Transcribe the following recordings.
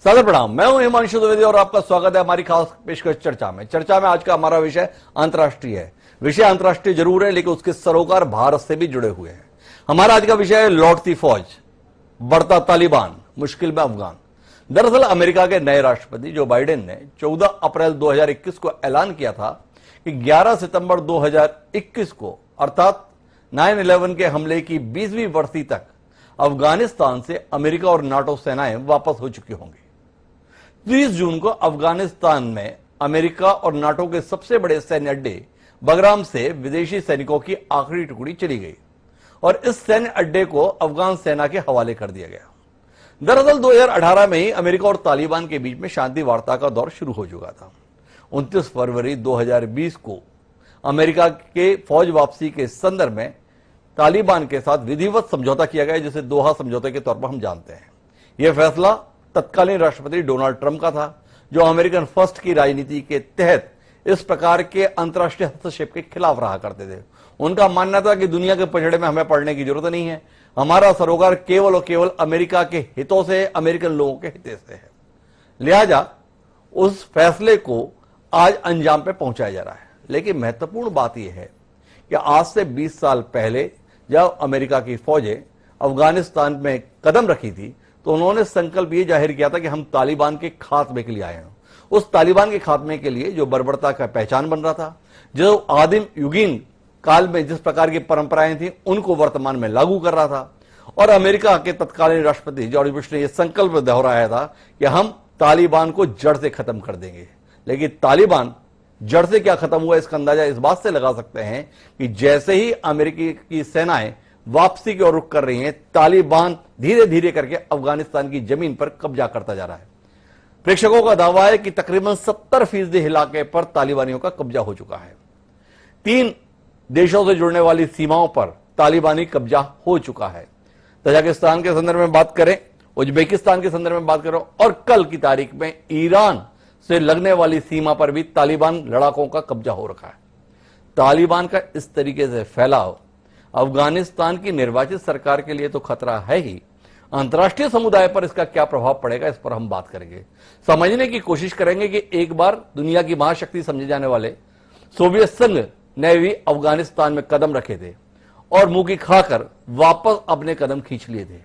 सादर प्रणाम। मैं हूं हिमांशु द्विवेदी और आपका स्वागत है हमारी खास पेशकश चर्चा में। आज का हमारा विषय अंतर्राष्ट्रीय है। विषय अंतर्राष्ट्रीय जरूर है, लेकिन उसके सरोकार भारत से भी जुड़े हुए हैं। हमारा आज का विषय है लौटती फौज, बढ़ता तालिबान, मुश्किल में अफगान। दरअसल अमेरिका के नए राष्ट्रपति जो बाइडेन ने 14 अप्रैल 2021 को ऐलान किया था कि 11 सितंबर 2021 को अर्थात 9/11 के हमले की 20वीं वर्षी तक अफगानिस्तान से अमेरिका और नाटो सेनाएं वापस हो चुकी होंगी। 30 जून को अफगानिस्तान में अमेरिका और नाटो के सबसे बड़े सैन्य अड्डे बगराम से विदेशी सैनिकों की आखिरी टुकड़ी चली गई और इस सैन्य अड्डे को अफगान सेना के हवाले कर दिया गया। दरअसल 2018 में ही अमेरिका और तालिबान के बीच में शांति वार्ता का दौर शुरू हो चुका था। 29 फरवरी 2020 को अमेरिका के फौज वापसी के संदर्भ में तालिबान के साथ विधिवत समझौता किया गया, जिसे दोहा समझौते के तौर पर हम जानते हैं। यह फैसला तत्कालीन राष्ट्रपति डोनाल्ड ट्रंप का था, जो अमेरिकन फर्स्ट की राजनीति के तहत इस प्रकार के अंतर्राष्ट्रीय हस्तक्षेप के खिलाफ रहा करते थे। उनका मानना था कि दुनिया के पछड़े में हमें पड़ने की जरूरत नहीं है, हमारा सरोकार केवल और केवल अमेरिका के हितों से, अमेरिकन लोगों के हित से है। लिहाजा उस फैसले को आज अंजाम पे पहुंचाया जा रहा है। लेकिन महत्वपूर्ण बात यह है कि आज से 20 साल पहले जब अमेरिका की फौजें अफगानिस्तान में कदम रखी थी, तो उन्होंने संकल्प ये जाहिर किया था कि हम तालिबान के खात्मे के लिए आए हैं। उस तालिबान के खात्मे के लिए जो बर्बरता का पहचान बन रहा था, जो आदिम युगीन काल में जिस प्रकार की परंपराएं थी, उनको वर्तमान में लागू कर रहा था। और अमेरिका के तत्कालीन राष्ट्रपति जॉर्ज बुश ने यह संकल्प दोहराया था कि हम तालिबान को जड़ से खत्म कर देंगे। लेकिन तालिबान जड़ से क्या खत्म हुआ, इसका अंदाजा इस बात से लगा सकते हैं कि जैसे ही अमेरिकी की सेनाएं वापसी की ओर रुख कर रही हैं, तालिबान धीरे धीरे करके अफगानिस्तान की जमीन पर कब्जा करता जा रहा है। प्रेक्षकों का दावा है कि तकरीबन 70% इलाके पर तालिबानियों का कब्जा हो चुका है। 3 देशों से जुड़ने वाली सीमाओं पर तालिबानी कब्जा हो चुका है। तजाकिस्तान के संदर्भ में बात करें, उज्बेकिस्तान के संदर्भ में बात करें, और कल की तारीख में ईरान से लगने वाली सीमा पर भी तालिबान लड़ाकों का कब्जा हो रखा है। तालिबान का इस तरीके से फैलाव अफगानिस्तान की निर्वाचित सरकार के लिए तो खतरा है ही, अंतर्राष्ट्रीय समुदाय पर इसका क्या प्रभाव पड़ेगा, इस पर हम बात करेंगे। समझने की कोशिश करेंगे कि एक बार दुनिया की महाशक्ति समझे जाने वाले सोवियत संघ ने भी अफगानिस्तान में कदम रखे थे और मुंह की खाकर वापस अपने कदम खींच लिए थे।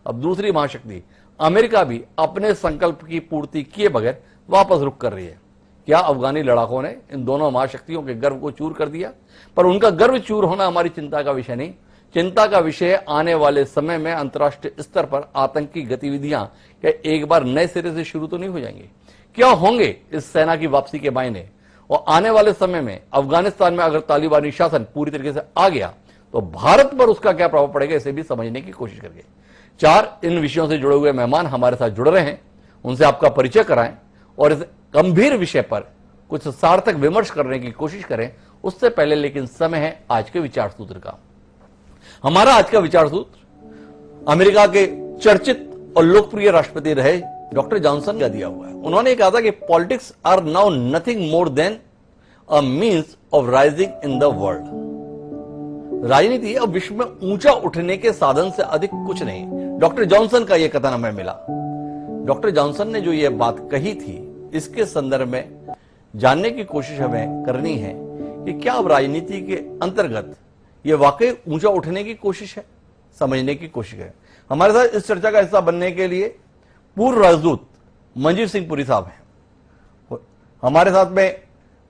अब दूसरी महाशक्ति अमेरिका भी अपने संकल्प की पूर्ति किए बगैर वापस रुख कर रही है। क्या अफगानी लड़ाकों ने इन दोनों महाशक्तियों के गर्व को चूर कर दिया? पर उनका गर्व चूर होना हमारी चिंता का विषय नहीं। चिंता का विषय आने वाले समय में अंतर्राष्ट्रीय स्तर पर आतंकी गतिविधियां क्या एक बार नए सिरे से शुरू तो नहीं हो जाएंगी? क्या होंगे इस सेना की वापसी के मायने? और आने वाले समय में अफगानिस्तान में अगर तालिबानी शासन पूरी तरीके से आ गया तो भारत पर उसका क्या प्रभाव पड़ेगा, इसे भी समझने की कोशिश करेंगे। 4 इन विषयों से जुड़े हुए मेहमान हमारे साथ जुड़ रहे हैं, उनसे आपका परिचय कराएं और इस गंभीर विषय पर कुछ सार्थक विमर्श करने की कोशिश करें। उससे पहले लेकिन समय है आज के विचार सूत्र का। हमारा आज का विचार सूत्र अमेरिका के चर्चित और लोकप्रिय राष्ट्रपति रहे डॉक्टर जॉनसन का दिया हुआ है। उन्होंने कहा था कि politics are now nothing more than a means of rising in the world. राजनीति अब विश्व में ऊंचा उठने के साधन से अधिक कुछ नहीं। डॉक्टर जॉनसन का यह कथन हमें मिला। डॉक्टर जॉनसन ने जो यह बात कही थी, इसके संदर्भ में जानने की कोशिश हमें करनी है कि क्या अब राजनीति के अंतर्गत यह वाकई ऊंचा उठने की कोशिश है, समझने की कोशिश है। हमारे साथ इस चर्चा का हिस्सा बनने के लिए पूर्व राजदूत मंजीव सिंह पुरी साहब हैं। हमारे साथ में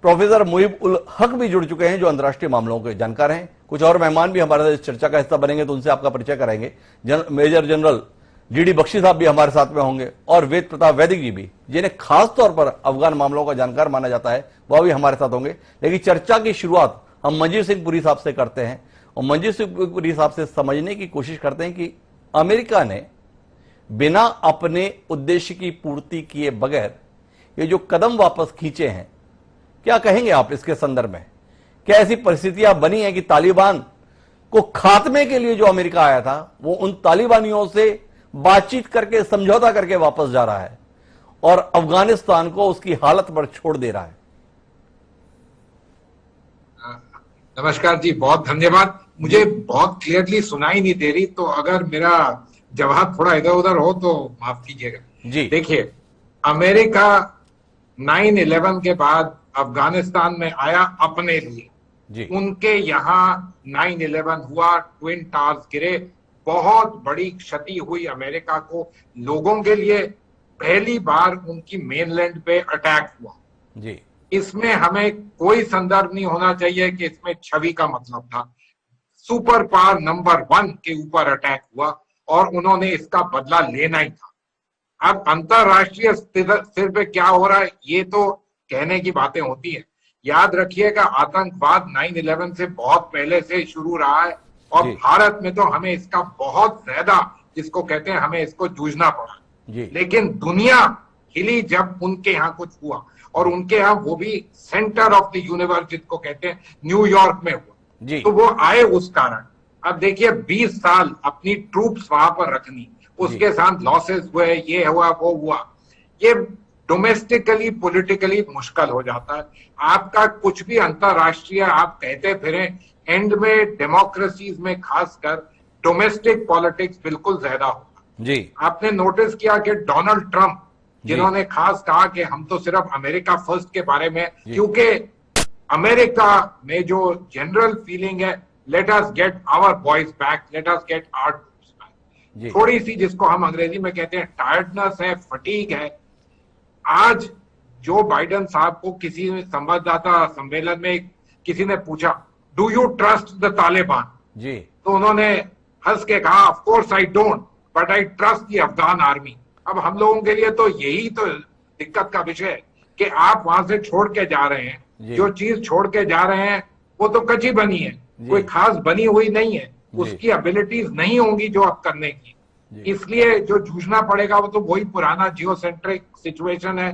प्रोफेसर मुहिब उल हक भी जुड़ चुके हैं, जो अंतर्राष्ट्रीय मामलों के जानकार हैं। कुछ और मेहमान भी हमारे साथ इस चर्चा का हिस्सा बनेंगे, तो उनसे आपका परिचय कराएंगे। मेजर जनरल जीडी बख्शी साहब भी हमारे साथ में होंगे और वेद प्रताप वैदिक जी भी, जिन्हें खास तौर पर अफगान मामलों का जानकार माना जाता है, वह भी हमारे साथ होंगे। लेकिन चर्चा की शुरुआत हम मंजीव सिंह पुरी साहब से करते हैं और मंजीव सिंह पुरी साहब से समझने की कोशिश करते हैं कि अमेरिका ने बिना अपने उद्देश्य की पूर्ति किए बगैर ये जो कदम वापस खींचे हैं, क्या कहेंगे आप इसके संदर्भ में? क्या ऐसी परिस्थितियां बनी है कि तालिबान को खात्मे के लिए जो अमेरिका आया था, वो उन तालिबानियों से बातचीत करके, समझौता करके वापस जा रहा है और अफगानिस्तान को उसकी हालत पर छोड़ दे रहा है? नमस्कार जी, बहुत धन्यवाद। मुझे बहुत क्लियरली सुनाई नहीं दे रही, तो अगर मेरा जवाब थोड़ा इधर उधर हो तो माफ कीजिएगा जी। देखिए, अमेरिका 9/11 के बाद अफगानिस्तान में आया अपने लिए। जी उनके यहाँ 9/11 हुआ, ट्विन टावर्स गिरे, बहुत बड़ी क्षति हुई अमेरिका को, लोगों के लिए पहली बार उनकी मेनलैंड पे अटैक हुआ। जी इसमें हमें कोई संदर्भ नहीं होना चाहिए कि इसमें छवि का मतलब था। सुपर पावर नंबर 1 के ऊपर अटैक हुआ और उन्होंने इसका बदला लेना ही था। अब अंतरराष्ट्रीय स्तर पे क्या हो रहा है ये तो कहने की बातें होती है। याद रखिएगा, आतंकवाद 9/11 से बहुत पहले से शुरू रहा है और जी भारत में तो हमें इसका बहुत ज्यादा, जिसको कहते हैं, हमें इसको जूझना पड़ा। जी लेकिन दुनिया हिली जब उनके यहाँ कुछ हुआ, और उनके यहाँ वो भी सेंटर ऑफ द यूनिवर्स जिसको कहते हैं न्यूयॉर्क में हुआ। जी तो वो आए उस कारण। अब देखिए 20 साल अपनी ट्रूप्स वहां पर रखनी, उसके साथ लॉसेस हुए, ये हुआ वो हुआ, ये डोमेस्टिकली पॉलिटिकली मुश्किल हो जाता है। आपका कुछ भी अंतरराष्ट्रीय आप कहते फिरे, एंड में डेमोक्रेसीज में खासकर डोमेस्टिक पॉलिटिक्स बिल्कुल ज्यादा होगा। जी आपने नोटिस किया कि डोनाल्ड ट्रंप, जी जिन्होंने खास कहा कि हम तो सिर्फ अमेरिका फर्स्ट के बारे में, जी। क्योंकि अमेरिका में जो जनरल फीलिंग है, let us get our boys back, let us get our troops जी बैक, थोड़ी सी जिसको हम अंग्रेजी में कहते हैं टायर्डनेस है, फटीग है। आज जो बाइडेन साहब को किसी संवाददाता सम्मेलन में किसी ने पूछा, do you trust the Taliban, जी तो उन्होंने हंस के कहा, of course I don't, but I trust the Afghan army. अब हम लोगों के लिए तो यही तो दिक्कत का विषय है कि आप वहां से छोड़ के जा रहे हैं, जो चीज छोड़ के जा रहे हैं वो तो कच्ची बनी है, कोई खास बनी हुई नहीं है, उसकी एबिलिटीज नहीं होंगी जो अब करने की। इसलिए जो जूझना पड़ेगा वो तो वही पुराना जियो सेंट्रिक सिचुएशन है।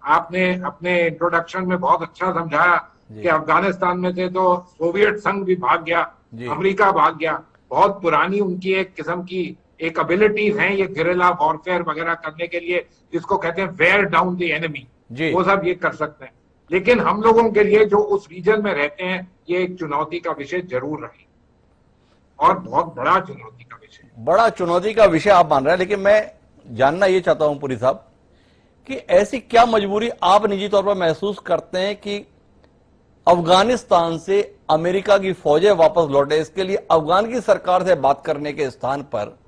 आपने अपने इंट्रोडक्शन में बहुत अच्छा समझाया कि अफगानिस्तान में से तो सोवियत संघ भी भाग गया, अमेरिका भाग गया, बहुत पुरानी उनकी एक किस्म की एक एबिलिटीज हैं ये गेरिल्ला वॉरफेयर वगैरह करने के लिए, जिसको कहते हैं वेयर डाउन द एनिमी, वो सब ये कर सकते हैं। लेकिन हम लोगों के लिए जो उस रीजन में रहते हैं, ये एक चुनौती का विषय जरूर रहे, और बहुत बड़ा चुनौती का विषय। बड़ा चुनौती का विषय आप मान रहे हैं, लेकिन मैं जानना ये चाहता हूं पुरी साहब कि ऐसी क्या मजबूरी आप निजी तौर पर महसूस करते हैं कि अफगानिस्तान से अमेरिका की फौजें वापस लौटे। इसके लिए अफगान की सरकार से बात करने के स्थान पर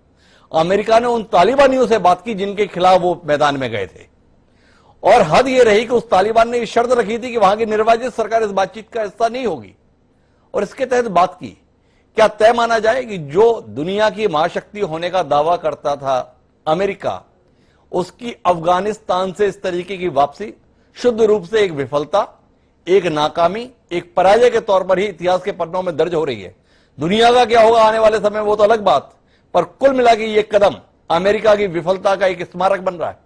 अमेरिका ने उन तालिबानियों से बात की जिनके खिलाफ वो मैदान में गए थे, और हद ये रही कि उस तालिबान ने ये शर्त रखी थी कि वहां की निर्वाचित सरकार इस बातचीत का हिस्सा नहीं होगी, और इसके तहत बात की। क्या तय माना जाए कि जो दुनिया की महाशक्ति होने का दावा करता था अमेरिका, उसकी अफगानिस्तान से इस तरीके की वापसी शुद्ध रूप से एक विफलता, एक नाकामी, एक पराजय के तौर पर ही इतिहास के पन्नों में दर्ज हो रही है। दुनिया का क्या होगा आने वाले समय वो तो अलग बात, पर कुल मिला के ये कदम अमेरिका की विफलता का एक स्मारक बन रहा है।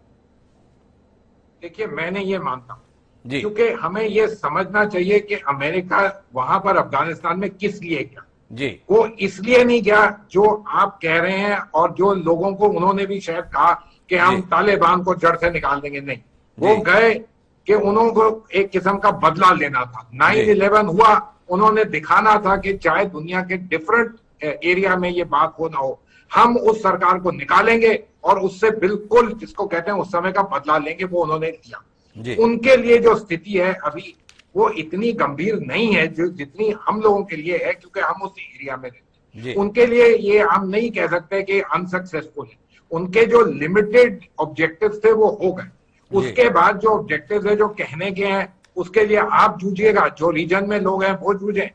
देखिए, मैंने ये मानता हूं, जी क्योंकि हमें ये समझना चाहिए कि अमेरिका वहां पर अफगानिस्तान में किस लिए गया। जी वो इसलिए नहीं गया जो आप कह रहे हैं, और जो लोगों को उन्होंने भी शायद कहा कि हम तालिबान को जड़ से निकाल देंगे, नहीं। वो गए कि उन्होंने को एक किस्म का बदला लेना था। 9/11 हुआ, उन्होंने दिखाना था कि चाहे दुनिया के डिफरेंट एरिया में ये बात हो ना हो, हम उस सरकार को निकालेंगे और उससे बिल्कुल, जिसको कहते हैं, उस समय का बदला लेंगे। वो उन्होंने लिया। उनके लिए जो स्थिति है अभी, वो इतनी गंभीर नहीं है जो जितनी हम लोगों के लिए है, क्योंकि हम उस एरिया में रहते हैं। उनके लिए ये हम नहीं कह सकते कि अनसक्सेसफुल है। उनके जो लिमिटेड ऑब्जेक्टिव्स थे वो हो गए। उसके बाद जो ऑब्जेक्टिव्स है, जो कहने के हैं, उसके लिए आप जूझिएगा, जो रीजन में लोग हैं वो जूझे।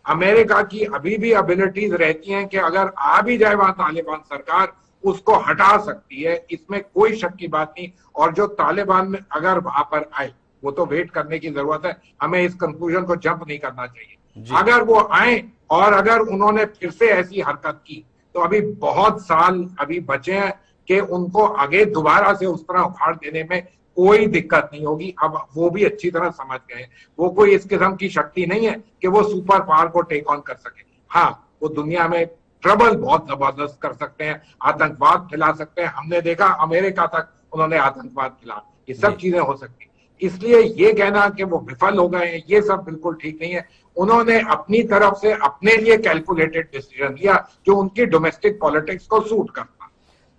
अमेरिका की अभी भी एबिलिटीज रहती हैं कि अगर आ भी जाए वहां तालिबान सरकार, उसको हटा सकती है, इसमें कोई शक की बात नहीं। और जो तालिबान में अगर वहां पर आए, वो तो वेट करने की जरूरत है, हमें इस कंक्लूजन को जंप नहीं करना चाहिए। अगर वो आए और अगर उन्होंने फिर से ऐसी हरकत की, तो अभी बहुत साल अभी बचे हैं कि उनको आगे दोबारा से उस तरह उखाड़ देने में कोई दिक्कत नहीं होगी। अब वो भी अच्छी तरह समझ गए, वो कोई इस किस्म की शक्ति नहीं है कि वो सुपर पावर को टेक ऑन कर सके। हाँ, वो दुनिया में ट्रबल बहुत जबरदस्त कर सकते हैं, आतंकवाद फैला सकते हैं। हमने देखा अमेरिका तक उन्होंने आतंकवाद फैला, ये सब चीजें हो सकती। इसलिए ये कहना कि वो विफल हो गए हैं, ये सब बिल्कुल ठीक नहीं है। उन्होंने अपनी तरफ से अपने लिए कैलकुलेटेड डिसीजन लिया जो उनकी डोमेस्टिक पॉलिटिक्स को सूट करता।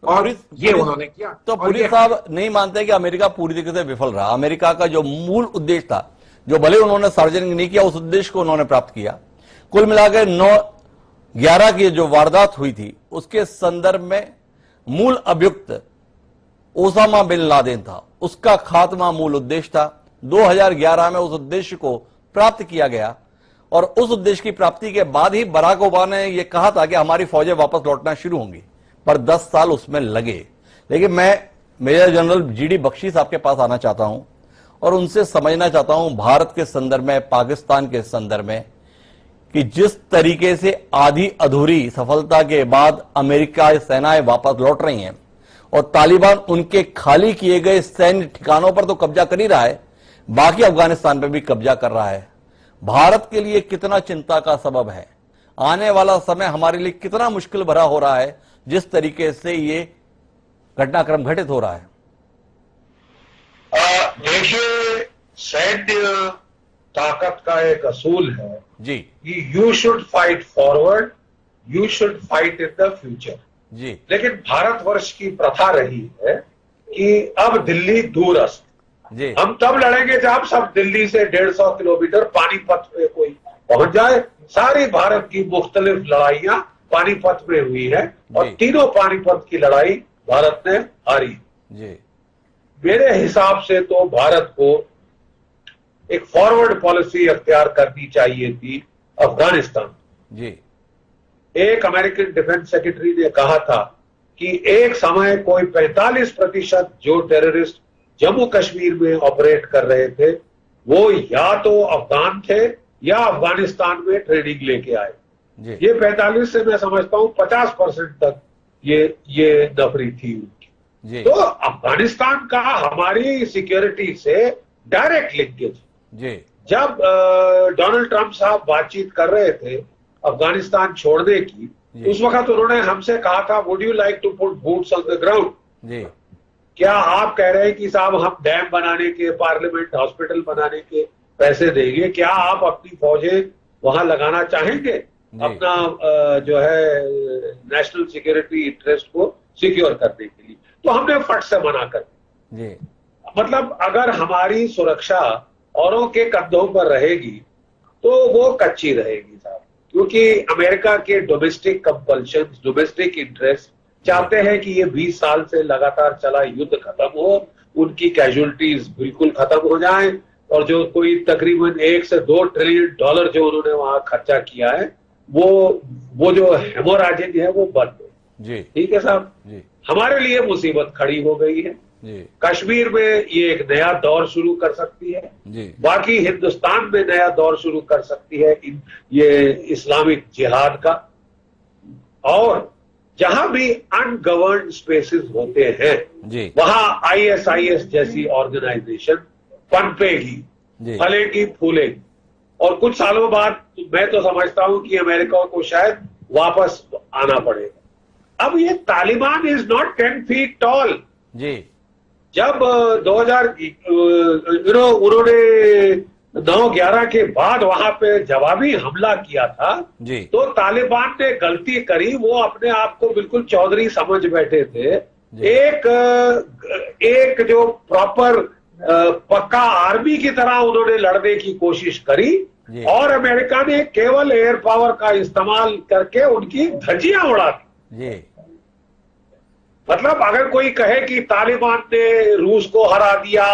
और ये उन्होंने किया। तो और पुरी ये साहब नहीं मानते कि अमेरिका पूरी तरीके से विफल रहा। अमेरिका का जो मूल उद्देश्य था, जो भले उन्होंने सार्वजनिक नहीं किया, उस उद्देश्य को उन्होंने प्राप्त किया। कुल मिलाकर 9/11 की जो वारदात हुई थी, उसके संदर्भ में मूल अभियुक्त ओसामा बिन लादेन था, उसका खात्मा मूल उद्देश्य था। 2011 में उस उद्देश्य को प्राप्त किया गया और उस उद्देश्य की प्राप्ति के बाद ही बराक ओबामा ने यह कहा था कि हमारी फौजें वापस लौटना शुरू होंगी, पर 10 साल उसमें लगे। लेकिन मैं मेजर जनरल जीडी बख्शी साहब के पास आना चाहता हूं और उनसे समझना चाहता हूं भारत के संदर्भ में, पाकिस्तान के संदर्भ में, कि जिस तरीके से आधी अधूरी सफलता के बाद अमेरिका सेनाएं वापस लौट रही हैं और तालिबान उनके खाली किए गए सैन्य ठिकानों पर तो कब्जा कर ही रहा है, बाकी अफगानिस्तान पर भी कब्जा कर रहा है, भारत के लिए कितना चिंता का सबब है? आने वाला समय हमारे लिए कितना मुश्किल भरा हो रहा है जिस तरीके से ये घटनाक्रम घटित हो रहा है? देखिए, सैन्य ताकत का एक असूल है जी कि you should fight forward, you should fight in the future. जी लेकिन भारतवर्ष की प्रथा रही है कि अब दिल्ली दूरस्थ, जी हम तब लड़ेंगे जब सब दिल्ली से 150 किलोमीटर पानीपत में कोई पहुंच जाए। सारी भारत की मुख्तलिफ लड़ाइयां पानीपत में हुई है और जी। तीनों पानीपत की लड़ाई भारत ने हारी। जी मेरे हिसाब से तो भारत को एक फॉरवर्ड पॉलिसी अख्तियार करनी चाहिए थी अफगानिस्तान। जी एक अमेरिकन डिफेंस सेक्रेटरी ने कहा था कि एक समय कोई 45% जो टेररिस्ट जम्मू कश्मीर में ऑपरेट कर रहे थे वो या तो अफगान थे या अफगानिस्तान में ट्रेनिंग लेके आए। जी ये 45 से मैं समझता हूं 50% तक ये नफरी थी उनकी। जी तो अफगानिस्तान का हमारी सिक्योरिटी से डायरेक्ट लिंकेज। जी जब डोनाल्ड ट्रंप साहब बातचीत कर रहे थे अफगानिस्तान छोड़ने की, जी। उस वक्त उन्होंने हमसे कहा था would you like to put boots on the ground. जी क्या आप कह रहे हैं कि साहब हम डैम बनाने के, पार्लियामेंट, हॉस्पिटल बनाने के पैसे देंगे, क्या आप अपनी फौजें वहां लगाना चाहेंगे अपना जो है नेशनल सिक्योरिटी इंटरेस्ट को सिक्योर करने के लिए? तो हमने फट से मना कर दिया। जी मतलब अगर हमारी सुरक्षा औरों के कंधों पर रहेगी तो वो कच्ची रहेगी साहब, क्योंकि अमेरिका के डोमेस्टिक कंपल्शन, डोमेस्टिक इंटरेस्ट चाहते हैं कि ये 20 साल से लगातार चला युद्ध खत्म हो, उनकी कैजुअलिटीज बिल्कुल खत्म हो जाएं और जो कोई तकरीबन 1 से 2 ट्रिलियन डॉलर जो उन्होंने वहां खर्चा किया है वो जो हेमोराजिक है वो बंद हो। जी ठीक है साहब, जी हमारे लिए मुसीबत खड़ी हो गई है। जी कश्मीर में ये एक नया दौर शुरू कर सकती है, जी बाकी हिंदुस्तान में नया दौर शुरू कर सकती है ये इस्लामिक जिहाद का। और जहां भी अनगवर्न्ड स्पेसेस होते हैं जी वहां ISIS जैसी ऑर्गेनाइजेशन पनपेगी, जी फलेगी, फूलेगी और कुछ सालों बाद मैं तो समझता हूं कि अमेरिका को शायद वापस आना पड़ेगा। अब ये Taliban is not 10 feet tall. जी जब 2000 उन्होंने 9/11 के बाद वहां पे जवाबी हमला किया था जी तो तालिबान ने गलती करी, वो अपने आप को बिल्कुल चौधरी समझ बैठे थे। एक जो प्रॉपर पक्का आर्मी की तरह उन्होंने लड़ने की कोशिश करी जी। और अमेरिका ने केवल एयर पावर का इस्तेमाल करके उनकी धज्जियां उड़ा दी। जी मतलब अगर कोई कहे कि तालिबान ने रूस को हरा दिया,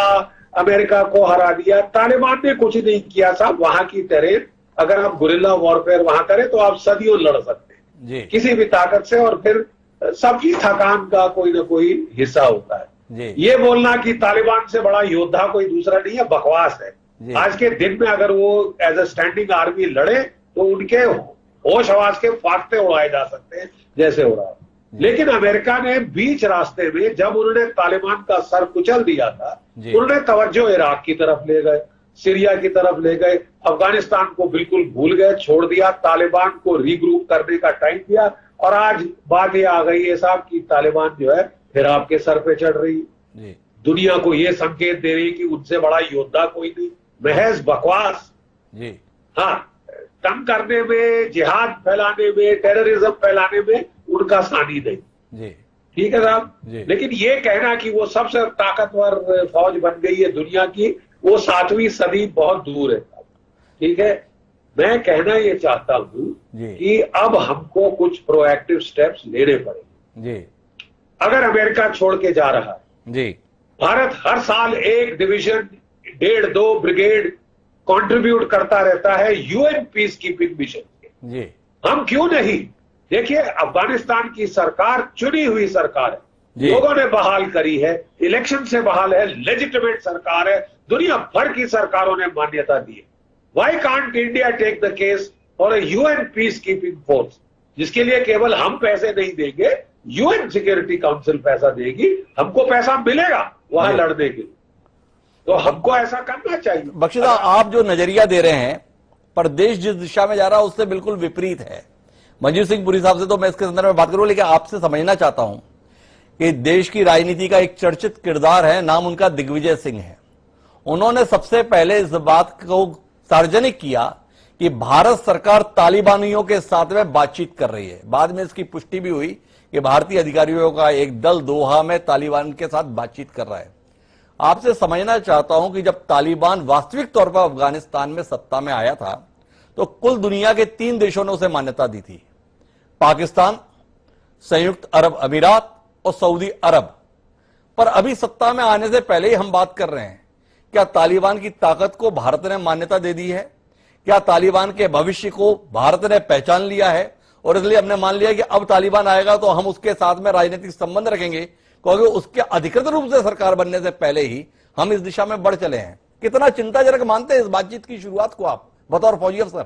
अमेरिका को हरा दिया, तालिबान ने कुछ नहीं किया साहब। वहां की टेरेन, अगर आप गुरिल्ला वॉरफेयर वहां करें तो आप सदियों लड़ सकते हैं जी किसी भी ताकत से, और फिर सबकी थकान का कोई ना कोई हिस्सा होता है। जी ये बोलना कि तालिबान से बड़ा योद्धा कोई दूसरा नहीं है, बकवास है। जी। आज के दिन में अगर वो एज ए स्टैंडिंग आर्मी लड़े तो उनके होश हवास के फाख्ते उड़ाए जा सकते हैं जैसे उड़ा। लेकिन अमेरिका ने बीच रास्ते में जब उन्होंने तालिबान का सर कुचल दिया था, उन्होंने तवज्जो इराक की तरफ ले गए, सीरिया की तरफ ले गए, अफगानिस्तान को बिल्कुल भूल गए, छोड़ दिया, तालिबान को रीग्रुप करने का टाइम दिया। और आज बात ये आ गई है साहब कि तालिबान जो है फिर आपके सर पे चढ़ रही है। दुनिया को ये संकेत दे रही है कि उनसे बड़ा योद्धा कोई नहीं, महज बकवास। जी हाँ, तंग करने में, जिहाद फैलाने में, टेररिज्म फैलाने में उनका सानी नहीं। जी ठीक है साहब। जी। लेकिन ये कहना कि वो सबसे ताकतवर फौज बन गई है दुनिया की, वो 7वीं सदी बहुत दूर है साहब। ठीक है, मैं कहना ये चाहता हूं जी। कि अब हमको कुछ प्रोएक्टिव स्टेप्स लेने पड़ेंगे। जी। अगर अमेरिका छोड़ के जा रहा है, जी। भारत हर साल 1 डिवीजन 1.5-2 ब्रिगेड कंट्रीब्यूट करता रहता है यूएन पीस कीपिंग मिशन के। जी। हम क्यों नहीं? देखिए, अफगानिस्तान की सरकार चुनी हुई सरकार है, जी। लोगों ने बहाल करी है, इलेक्शन से बहाल है, लेजिटिमेट सरकार है, दुनिया भर की सरकारों ने मान्यता दी है। Why can't India take the case for a UN peace keeping force, जिसके लिए केवल हम पैसे नहीं देंगे, यूएन सिक्योरिटी काउंसिल पैसा देगी, हमको पैसा मिलेगा वहां जी। लड़ने के लिए। तो हमको ऐसा करना चाहिए। बख्शी साहब, आप जो नजरिया दे रहे हैं, पर देश जिस दिशा में जा रहा है उससे बिल्कुल विपरीत है। मंजीव सिंह पुरी साहब से तो मैं इसके संदर्भ में बात करूं, लेकिन आपसे समझना चाहता हूं कि देश की राजनीति का एक चर्चित किरदार है, नाम उनका दिग्विजय सिंह है। उन्होंने सबसे पहले इस बात को सार्वजनिक किया कि भारत सरकार तालिबानियों के साथ में बातचीत कर रही है। बाद में इसकी पुष्टि भी हुई कि भारतीय अधिकारियों का एक दल दोहा में तालिबान के साथ बातचीत कर रहा है। आपसे समझना चाहता हूं कि जब तालिबान वास्तविक तौर पर अफगानिस्तान में सत्ता में आया था तो कुल दुनिया के 3 देशों ने उसे मान्यता दी थी, पाकिस्तान, संयुक्त अरब अमीरात और सऊदी अरब। पर अभी सत्ता में आने से पहले ही हम बात कर रहे हैं, क्या तालिबान की ताकत को भारत ने मान्यता दे दी है? क्या तालिबान के भविष्य को भारत ने पहचान लिया है और इसलिए हमने मान लिया कि अब तालिबान आएगा तो हम उसके साथ में राजनीतिक संबंध रखेंगे, क्योंकि उसके अधिकृत रूप से सरकार बनने से पहले ही हम इस दिशा में बढ़ चले हैं? कितना चिंताजनक मानते हैं इस बातचीत की शुरुआत को आप बतौर फौजी अफसर?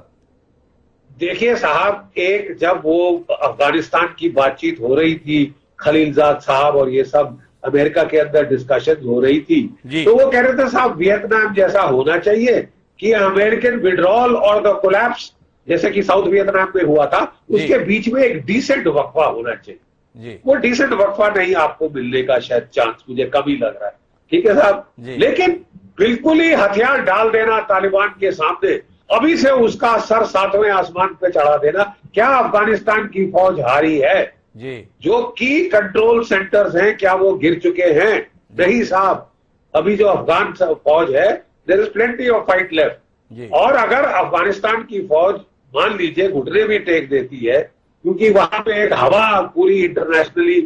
देखिए साहब, एक जब वो अफगानिस्तान की बातचीत हो रही थी, खलीलजाद साहब और ये सब अमेरिका के अंदर डिस्कशन हो रही थी, तो वो कह रहे थे साहब वियतनाम जैसा होना चाहिए कि अमेरिकन विड्रॉल और द कोलैप्स जैसे कि साउथ वियतनाम में हुआ था, उसके बीच में एक डिसेंट वक्फा होना चाहिए। वो डिसेंट वक्फा नहीं आपको मिलने का शायद चांस मुझे कम ही लग रहा है। ठीक है साहब, लेकिन बिल्कुल ही हथियार डाल देना तालिबान के सामने, अभी से उसका सर 7वें आसमान पे चढ़ा देना, क्या अफगानिस्तान की फौज हारी है? जो की कंट्रोल सेंटर्स हैं क्या वो गिर चुके हैं? नहीं साहब, अभी जो अफगान फौज है, there is plenty of fight left. और अगर अफगानिस्तान की फौज मान लीजिए घुटने भी टेक देती है, क्योंकि वहां पे एक हवा पूरी इंटरनेशनली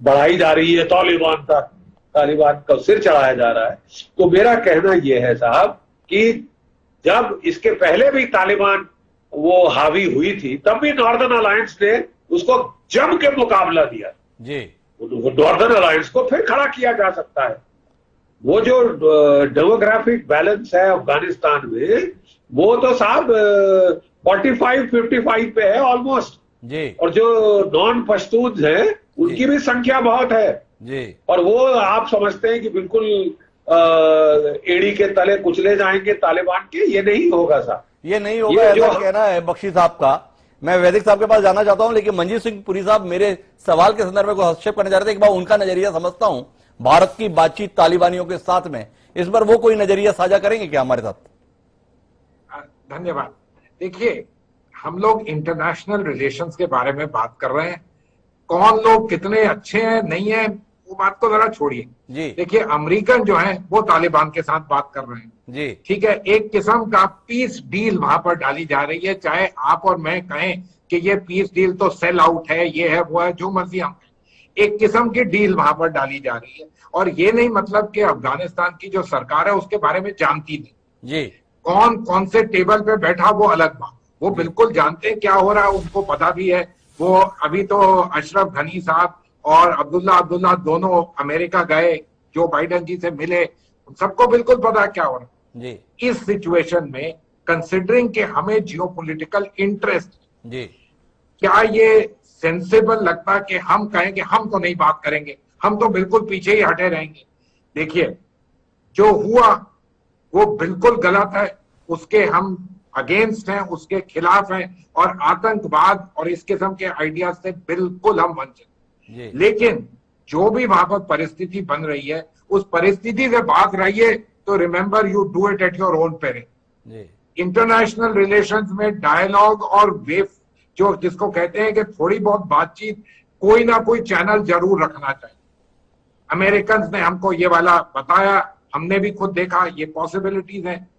बढ़ाई जा रही है, तालिबान का सिर चढ़ाया जा रहा है, तो मेरा कहना यह है साहब कि जब इसके पहले भी तालिबान वो हावी हुई थी, तब भी नॉर्दर्न अलायंस ने उसको जम के मुकाबला दिया जी। नॉर्दर्न अलायंस को फिर खड़ा किया जा सकता है। वो जो डेमोग्राफिक बैलेंस है अफगानिस्तान में, वो तो साहब 45-55 पे है ऑलमोस्ट जी। और जो नॉन पश्तून हैं उनकी भी संख्या बहुत है जी। और वो आप समझते हैं कि बिल्कुल एड़ी के तले कुचले जाएंगे तालिबान के? ये नहीं होगा साहब, ये नहीं होगा, ऐसा कहना है बख्शी साहब का। मैं वैदिक साहब के पास जाना चाहता हूं, लेकिन मंजीव सिंह पुरी साहब मेरे सवाल के संदर्भ में कोई हस्तक्षेप करने जा रहे थे। एक बार उनका नजरिया समझता हूं भारत की बातचीत तालिबानियों के साथ में, इस बार वो कोई नजरिया साझा करेंगे क्या हमारे साथ? धन्यवाद। देखिए, हम लोग इंटरनेशनल रिलेशंस के बारे में बात कर रहे हैं, कौन लोग कितने अच्छे हैं नहीं है वो बात को जरा छोड़िए। देखिए, अमेरिकन जो है वो तालिबान के साथ बात कर रहे हैं जी। ठीक है, एक किस्म का पीस डील वहां पर डाली जा रही है, चाहे आप और मैं कहें कि ये पीस डील तो सेल आउट है, ये है वो है, जो मर्जी हम कहें, एक किस्म की डील वहां पर डाली जा रही है। और ये नहीं मतलब कि अफगानिस्तान की जो सरकार है उसके बारे में जानती नहीं जी। कौन से टेबल पे बैठा वो अलग बात, वो बिल्कुल जानते हैं क्या हो रहा है, उनको पता भी है। वो अभी तो अशरफ घनी साहब और अब्दुल्ला दोनों अमेरिका गए, जो बाइडेन जी से मिले, सबको बिल्कुल पता क्या हो रहा है जी। इस सिचुएशन में कंसिडरिंग कि हमें जियोपॉलिटिकल इंटरेस्ट जी, क्या ये सेंसेबल लगता कि हम कहें कि हम तो नहीं बात करेंगे, हम तो बिल्कुल पीछे ही हटे रहेंगे? देखिए, जो हुआ वो बिल्कुल गलत है, उसके हम अगेंस्ट हैं, उसके खिलाफ हैं, और आतंकवाद और इस किस्म के आइडियाज से बिल्कुल हम वंचित। लेकिन जो भी वहां पर परिस्थिति बन रही है, उस परिस्थिति से बात रहिए तो remember you do it at your own peril. International relations में डायलॉग और वेव जो जिसको कहते हैं कि थोड़ी बहुत बातचीत कोई ना कोई चैनल जरूर रखना चाहिए। अमेरिकन ने हमको ये वाला बताया, हमने भी खुद देखा, ये पॉसिबिलिटीज हैं।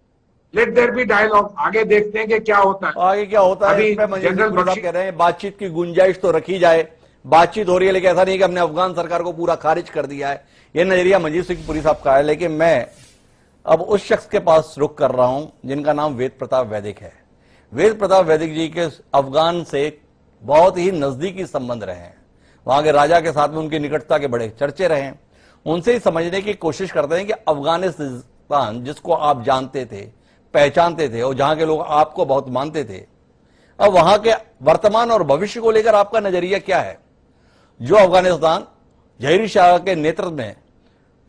लेट देयर बी डायलॉग, आगे देखते हैं कि क्या होता है। आगे क्या होता है अभी इस पे मंजीत सिंह जनरल पुरी साहब बख्शी कह रहे हैं बातचीत की गुंजाइश तो रखी जाए। बातचीत हो रही है, लेकिन ऐसा नहीं कि हमने अफगान सरकार को पूरा खारिज कर दिया है। यह नजरिया मंजीत सिंह पुरी साहब का है। लेकिन मैं अब उस शख्स के पास रुख कर रहा हूं जिनका नाम वेद प्रताप वैदिक है। वेद प्रताप वैदिक जी के अफगान से बहुत ही नजदीकी संबंध रहे हैं। वहां के राजा के साथ में उनकी निकटता के बड़े चर्चे रहे हैं। उनसे ही समझने की कोशिश करते हैं कि अफगानिस्तान जिसको आप जानते थे, पहचानते थे और जहां के लोग आपको बहुत मानते थे, अब वहां के वर्तमान और भविष्य को लेकर आपका नजरिया क्या है? जो अफगानिस्तान जहीर शाह के नेतृत्व में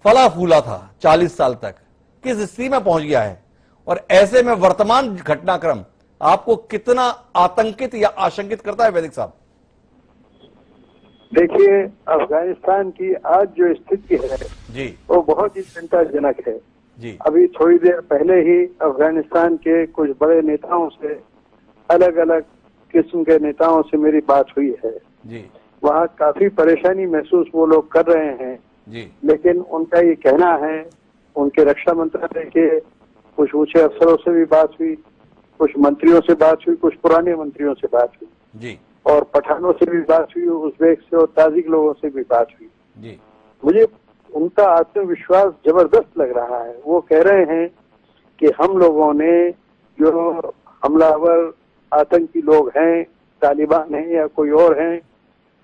फला फूला था 40 साल तक, किस स्थिति में पहुंच गया है? और ऐसे में वर्तमान घटनाक्रम आपको कितना आतंकित या आशंकित करता है वैदिक साहब? देखिए, अफगानिस्तान की आज जो स्थिति है जी वो बहुत ही चिंताजनक है। जी अभी थोड़ी देर पहले ही अफगानिस्तान के कुछ बड़े नेताओं से, अलग अलग किस्म के नेताओं से मेरी बात हुई है। जी वहाँ काफी परेशानी महसूस वो लोग कर रहे हैं, जी लेकिन उनका ये कहना है, उनके रक्षा मंत्रालय के कुछ ऊंचे अफसरों से भी बात हुई, कुछ मंत्रियों से बात हुई, कुछ पुराने मंत्रियों से बात हुई, जी और पठानों से भी बात हुई, उज़्बेक से और ताजिक लोगों से भी बात हुई। जी मुझे उनका आत्मविश्वास जबरदस्त लग रहा है। वो कह रहे हैं कि हम लोगों ने, जो हमलावर आतंकी लोग हैं, तालिबान हैं या कोई और हैं,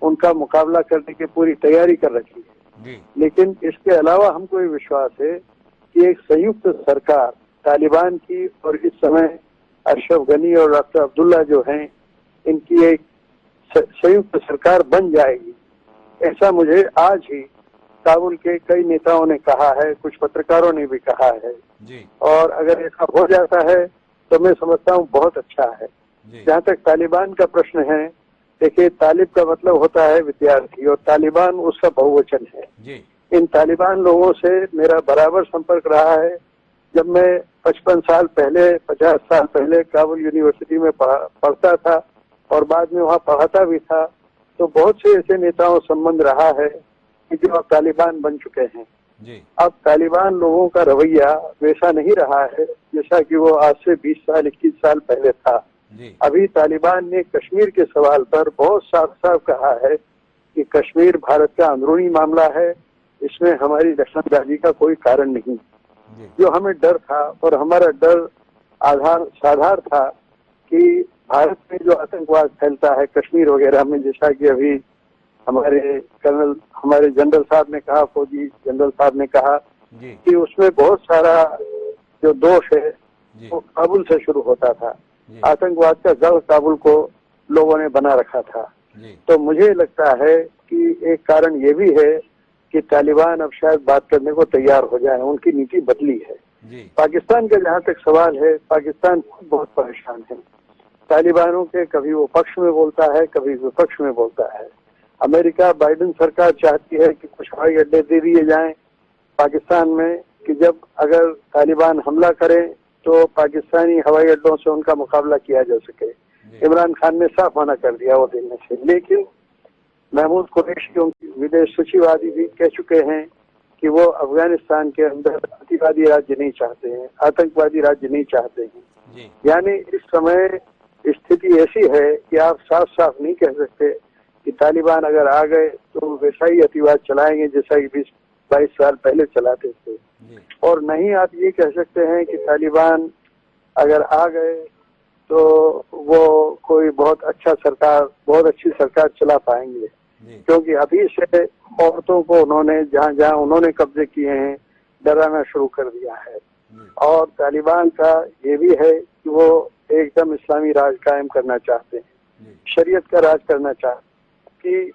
उनका मुकाबला करने की पूरी तैयारी कर रखी है। जी लेकिन इसके अलावा हमको ये विश्वास है कि एक संयुक्त सरकार तालिबान की और इस समय अशरफ गनी और डॉक्टर अब्दुल्ला जो हैं, इनकी एक संयुक्त सरकार बन जाएगी। ऐसा मुझे आज ही काबुल के कई नेताओं ने कहा है, कुछ पत्रकारों ने भी कहा है। जी और अगर ऐसा हो जाता है तो मैं समझता हूँ बहुत अच्छा है। जी जहाँ तक तालिबान का प्रश्न है, देखिए, तालिब का मतलब होता है विद्यार्थी और तालिबान उसका बहुवचन है। जी इन तालिबान लोगों से मेरा बराबर संपर्क रहा है। जब मैं 55 साल पहले, 50 साल पहले काबुल यूनिवर्सिटी में पढ़ता था और बाद में वहाँ पढ़ाता भी था, तो बहुत से ऐसे नेताओं संबंध रहा है कि जो अब तालिबान बन चुके हैं। जी अब तालिबान लोगों का रवैया वैसा नहीं रहा है जैसा कि वो आज से 20 साल 21 साल पहले था। जी अभी तालिबान ने कश्मीर के सवाल पर बहुत साफ साफ कहा है कि कश्मीर भारत का अंदरूनी मामला है, इसमें हमारी दखलंदाजी का कोई कारण नहीं। जी जो हमें डर था, और हमारा डर साधार था कि भारत में जो आतंकवाद फैलता है कश्मीर वगैरह में, जैसा कि अभी हमारे जनरल साहब ने कहा, फौजी जनरल साहब ने कहा जी कि उसमें बहुत सारा जो दोष है जी वो काबुल से शुरू होता था। जी आतंकवाद का जड़ काबुल को लोगों ने बना रखा था। जी तो मुझे लगता है कि एक कारण ये भी है कि तालिबान अब शायद बात करने को तैयार हो जाए, उनकी नीति बदली है। जी पाकिस्तान का जहाँ तक सवाल है, पाकिस्तान खुद बहुत परेशान है तालिबानों के। कभी वो पक्ष में बोलता है, कभी विपक्ष में बोलता है। अमेरिका, बाइडेन सरकार चाहती है कि कुछ हवाई अड्डे दे दिए जाएं पाकिस्तान में, कि जब अगर तालिबान हमला करें तो पाकिस्तानी हवाई अड्डों से उनका मुकाबला किया जा सके। इमरान खान ने साफ मना कर दिया वो देने से। लेकिन महमूद कुरैशी, उनके विदेश सचिवादी, भी कह चुके हैं कि वो अफगानिस्तान के अंदर अतिवादी राज्य नहीं चाहते हैं, आतंकवादी राज्य नहीं चाहते हैं। जी यानी इस समय स्थिति ऐसी है कि आप साफ साफ नहीं कह सकते कि तालिबान अगर आ गए तो वैसा ही अतिवाद चलाएंगे जैसा कि 20-22 साल पहले चलाते थे। जी और नहीं आप ये कह सकते हैं कि तालिबान अगर आ गए तो वो कोई बहुत अच्छी सरकार चला पाएंगे, जी क्योंकि अभी से औरतों को उन्होंने जहाँ जहाँ उन्होंने कब्जे किए हैं डराना शुरू कर दिया है। जी और तालिबान का ये भी है कि वो एकदम इस्लामी राज कायम करना चाहते हैं, जी शरीयत का राज करना चाहते हैं। कि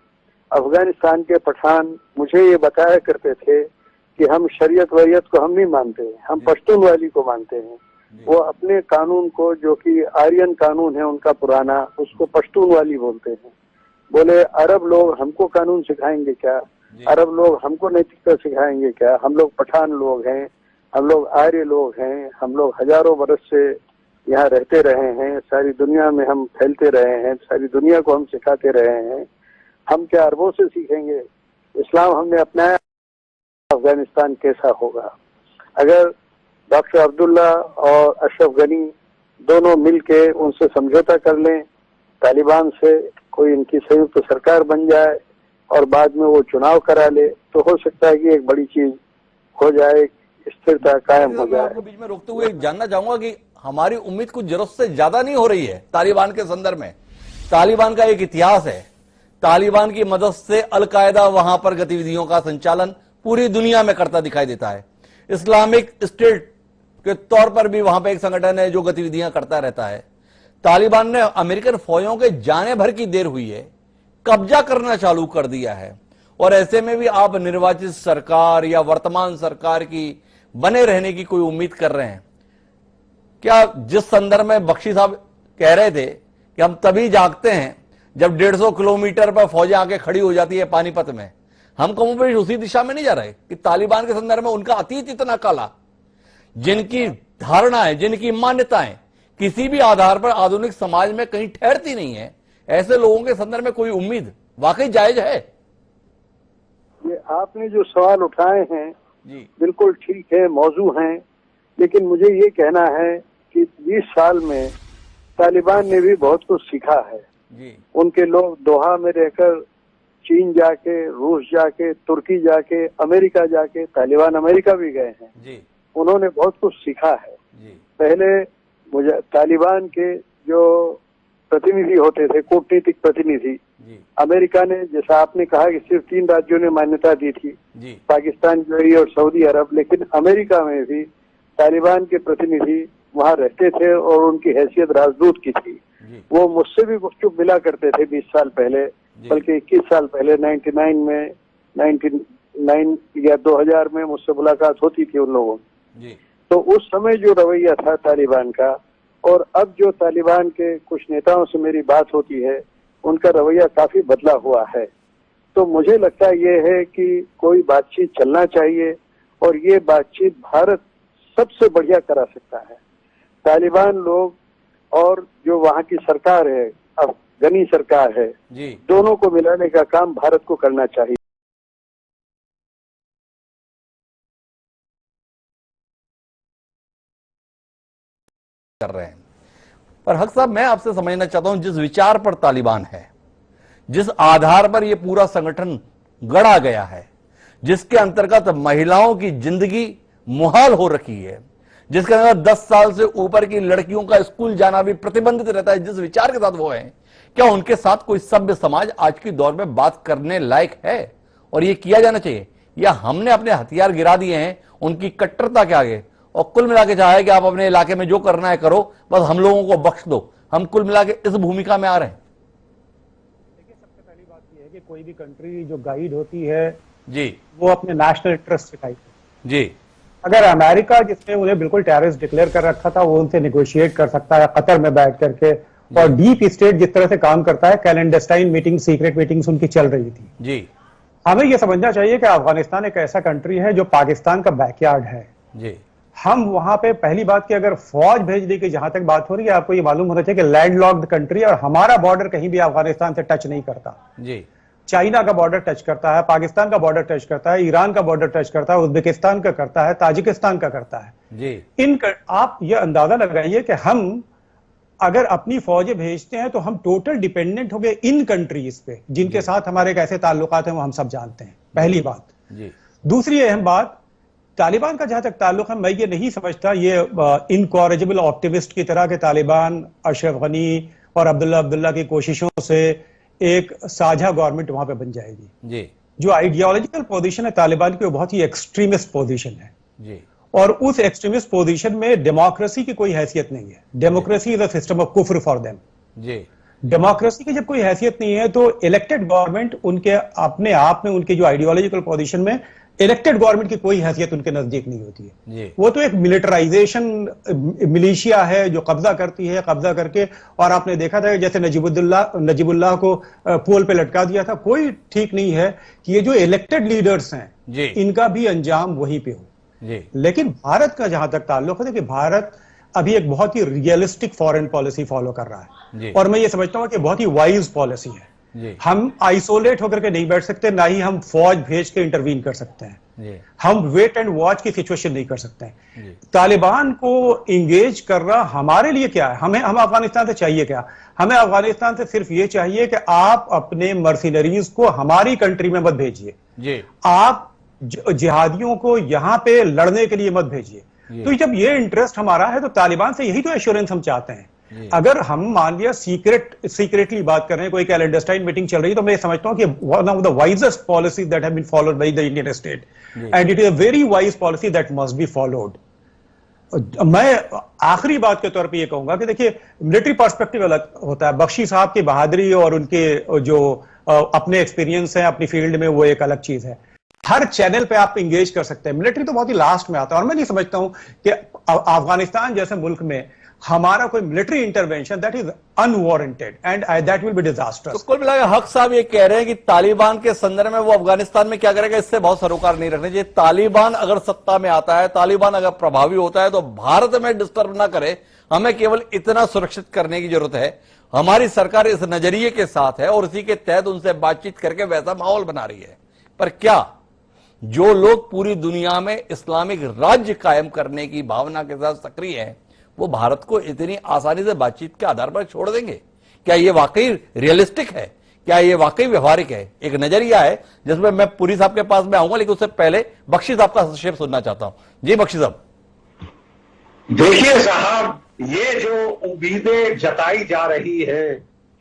अफगानिस्तान के पठान मुझे ये बताया करते थे कि हम शरीयत वरीयत को हम नहीं मानते हैं, हम पश्तूनवाली को मानते हैं। वो अपने कानून को, जो कि आर्यन कानून है उनका पुराना, उसको पश्तूनवाली बोलते हैं। बोले अरब लोग हमको कानून सिखाएंगे क्या, अरब लोग हमको नैतिकता सिखाएंगे क्या? हम लोग पठान लोग हैं, हम लोग आर्य लोग हैं, हम लोग हजारों बरस से यहाँ रहते रहे हैं, सारी दुनिया में हम फैलते रहे हैं, सारी दुनिया को हम सिखाते रहे हैं। हम क्या अरबों से सीखेंगे? इस्लाम हमने अपनाया, अफगानिस्तान कैसा होगा? अगर डॉक्टर अब्दुल्ला और अशरफ गनी दोनों मिलके उनसे समझौता कर लें, तालिबान से कोई इनकी संयुक्त सरकार बन जाए और बाद में वो चुनाव करा ले, तो हो सकता है कि एक बड़ी चीज हो जाए, स्थिरता कायम हो मैं जाए। आपको बीच में रोकते हुए जानना चाहूंगा कि हमारी उम्मीद कुछ जरूरत से ज्यादा नहीं हो रही है तालिबान के संदर्भ में। तालिबान का एक इतिहास है, तालिबान की मदद से अलकायदा वहां पर गतिविधियों का संचालन पूरी दुनिया में करता दिखाई देता है। इस्लामिक स्टेट के तौर पर भी वहां पर एक संगठन है जो गतिविधियां करता रहता है। तालिबान ने अमेरिकन फौजों के जाने भर की देर हुई है, कब्जा करना चालू कर दिया है, और ऐसे में भी आप निर्वाचित सरकार या वर्तमान सरकार की बने रहने की कोई उम्मीद कर रहे हैं क्या? जिस संदर्भ में बख्शी साहब कह रहे थे कि हम तभी जागते हैं जब 150 किलोमीटर पर फौजें आके खड़ी हो जाती है पानीपत में, हम कमोबेश उसी दिशा में नहीं जा रहे कि तालिबान के संदर्भ में उनका अतीत इतना काला, जिनकी धारणाएं, जिनकी मान्यताएं किसी भी आधार पर आधुनिक समाज में कहीं ठहरती नहीं है, ऐसे लोगों के संदर्भ में कोई उम्मीद वाकई जायज है? ये आपने जो सवाल उठाए हैं जी बिल्कुल ठीक है, मौजू हैं, लेकिन मुझे ये कहना है कि 20 साल में तालिबान ने भी बहुत कुछ सीखा है। जी उनके लोग दोहा में रहकर चीन जाके, रूस जाके, तुर्की जाके, अमेरिका जाके, तालिबान अमेरिका भी गए हैं, जी उन्होंने बहुत कुछ सीखा है। जी पहले मुझे तालिबान के जो प्रतिनिधि होते थे, कूटनीतिक प्रतिनिधि, जी अमेरिका ने, जैसा आपने कहा कि सिर्फ 3 राज्यों ने मान्यता दी थी, जी पाकिस्तान, यूएई और सऊदी अरब, लेकिन अमेरिका में भी तालिबान के प्रतिनिधि वहां रहते थे और उनकी हैसियत राजदूत की थी। जी वो मुझसे भी गुपचुप मिला करते थे 20 साल पहले, बल्कि 21 साल पहले 99 या 2000 में मुझसे मुलाकात होती थी उन लोगों की। जी तो उस समय जो रवैया था तालिबान का, और अब जो तालिबान के कुछ नेताओं से मेरी बात होती है, उनका रवैया काफी बदला हुआ है। तो मुझे लगता ये है कि कोई बातचीत चलना चाहिए, और ये बातचीत भारत सबसे बढ़िया करा सकता है। तालिबान लोग और जो वहाँ की सरकार है, अफगानी सरकार है, जी दोनों को मिलाने का काम भारत को करना चाहिए। कर रहे हैं। पर हक साहब, मैं आपसे समझना चाहता हूं, जिस विचार पर तालिबान है, जिस आधार पर यह पूरा संगठन गढ़ा गया है, जिसके अंतर्गत महिलाओं की जिंदगी मुहाल हो रखी है, जिसके अंदर 10 साल से ऊपर की लड़कियों का स्कूल जाना भी प्रतिबंधित रहता है, जिस विचार के साथ वो है, क्या उनके साथ कोई सभ्य समाज आज के दौर में बात करने लायक है? और ये किया जाना चाहिए, या हमने अपने हथियार गिरा दिए हैं उनकी कट्टरता के आगे, और कुल मिला के चाहे कि आप अपने इलाके में जो करना है करो, बस हम लोगों को बख्श दो? हम कुल मिला के इस भूमिका में आ रहे हैं। देखिए, सबसे पहली बात यह है कि कोई भी कंट्री जो गाइड होती है जी वो अपने नेशनल इंटरेस्ट से गाइड है। जी अगर अमेरिका, जिसने उन्हें बिल्कुल टेररिस्ट डिक्लेयर कर रखा था, वो उनसे निगोशिएट कर सकता है कतर में बैठ करके, और डीप स्टेट जिस तरह से काम करता है, कैलेंडरस्टाइन मीटिंग, सीक्रेट मीटिंग्स उनकी चल रही थी। जी हमें यह समझना चाहिए कि अफगानिस्तान एक ऐसा कंट्री है जो पाकिस्तान का बैकयार्ड है। जी हम वहां पे, पहली बात कि अगर फौज भेजने की जहां तक बात हो रही है, आपको ये मालूम होना चाहिए कि लैंडलॉक्ड कंट्री, और हमारा बॉर्डर कहीं भी अफगानिस्तान से टच नहीं करता। जी चाइना का बॉर्डर टच करता है, पाकिस्तान का बॉर्डर टच करता है, ईरान का बॉर्डर टच करता है, उज्बेकिस्तान का करता है, ताजिकिस्तान का करता है। जी आप ये अंदाजा लगाइए कि हम अगर अपनी फौजें भेजते हैं तो हम टोटल डिपेंडेंट हो गए इन कंट्रीज पे, जिनके साथ हमारे कैसे ताल्लुकात हैं वो हम सब जानते हैं, पहली बात। जी दूसरी अहम बात, तालिबान का जहां तक ताल्लुक है, मैं ये नहीं समझता ये इनकॉरेजिबल ऑप्टिमिस्ट की तरह के तालिबान अशरफ गनी और अब्दुल्ला की कोशिशों से एक साझा गवर्नमेंट वहां पे बन जाएगी। जी जो आइडियोलॉजिकल पोजीशन है तालिबान की, वो बहुत ही एक्सट्रीमिस्ट पोजीशन है, जी और उस एक्सट्रीमिस्ट पोजीशन में डेमोक्रेसी की कोई हैसियत नहीं है। Democracy is a system of कुफ्र फॉर देम। जी डेमोक्रेसी की जब कोई हैसियत नहीं है तो इलेक्टेड गवर्नमेंट उनके अपने आप में, उनके जो आइडियोलॉजिकल पोजीशन में, इलेक्टेड गवर्नमेंट की कोई हैसियत उनके नजदीक नहीं होती है। जी वो तो एक मिलिटराइजेशन मिलिशिया है जो कब्जा करती है, कब्जा करके, और आपने देखा था कि जैसे नजीबुल्लाह को पोल पे लटका दिया था। कोई ठीक नहीं है कि ये जो इलेक्टेड लीडर्स हैं जी इनका भी अंजाम वहीं पे हो। जी लेकिन भारत का जहां तक ताल्लुक है कि भारत अभी एक बहुत ही रियलिस्टिक फॉरेन पॉलिसी फॉलो कर रहा है, जी और मैं ये समझता हूं कि बहुत ही वाइज पॉलिसी है। जी। हम आइसोलेट होकर के नहीं बैठ सकते, ना ही हम फौज भेज के इंटरवीन कर सकते हैं। जी। हम वेट एंड वॉच की सिचुएशन नहीं कर सकते हैं। जी। तालिबान को इंगेज करना हमारे लिए क्या है? हम अफगानिस्तान से चाहिए क्या? हमें अफगानिस्तान से सिर्फ ये चाहिए कि आप अपने मर्सिनरीज को हमारी कंट्री में मत भेजिए, जी। आप जिहादियों को यहां पे लड़ने के लिए मत भेजिए। तो जब ये इंटरेस्ट हमारा है तो तालिबान से यही तो एश्योरेंस हम चाहते हैं। अगर हम मान लिया सीक्रेटली बात कर रहे हैं, कोई क्लैंडस्टाइन मीटिंग चल रही है, तो मैं समझता हूं कि one of the wisest policies that have been followed by the Indian state and it is a very wise policy that must be followed. मैं आखिरी बात के तौर पे ये कहूंगा कि देखिए, मिलिट्री पर्सपेक्टिव अलग होता है, बख्शी साहब की बहादुरी और उनके जो अपने एक्सपीरियंस है अपनी फील्ड में, वो एक अलग चीज है। हर चैनल पे आप इंगेज कर सकते हैं। मिलिट्री तो बहुत ही लास्ट में आता है, और मैं नहीं समझता हूं कि अफगानिस्तान जैसे मुल्क में हमारा कोई military intervention that is unwarranted and that will be disasters. तो कुल मिलाकर हक साहब ये कह रहे हैं कि तालिबान के संदर्भ में वो अफगानिस्तान में क्या करेगा इससे बहुत सरोकार नहीं रखने चाहिए। तालिबान अगर सत्ता में आता है, तालिबान अगर प्रभावी होता है, तो भारत में डिस्टर्ब ना करे, हमें केवल इतना सुरक्षित करने की जरूरत है। हमारी सरकार इस नजरिए के साथ है और इसी के तहत उनसे बातचीत करके वैसा माहौल बना रही है। पर क्या जो लोग पूरी दुनिया में इस्लामिक राज्य कायम करने की भावना के साथ सक्रिय हैं, वो भारत को इतनी आसानी से बातचीत के आधार पर छोड़ देंगे? क्या ये वाकई रियलिस्टिक है? क्या ये वाकई व्यवहारिक है? एक नजरिया है जिसमें मैं पुरी साहब के पास में आऊंगा, लेकिन उससे पहले बख्शी साहब का हस्तक्षेप सुनना चाहता हूं। जी बख्शी साहब। देखिए साहब, ये जो उम्मीदें जताई जा रही है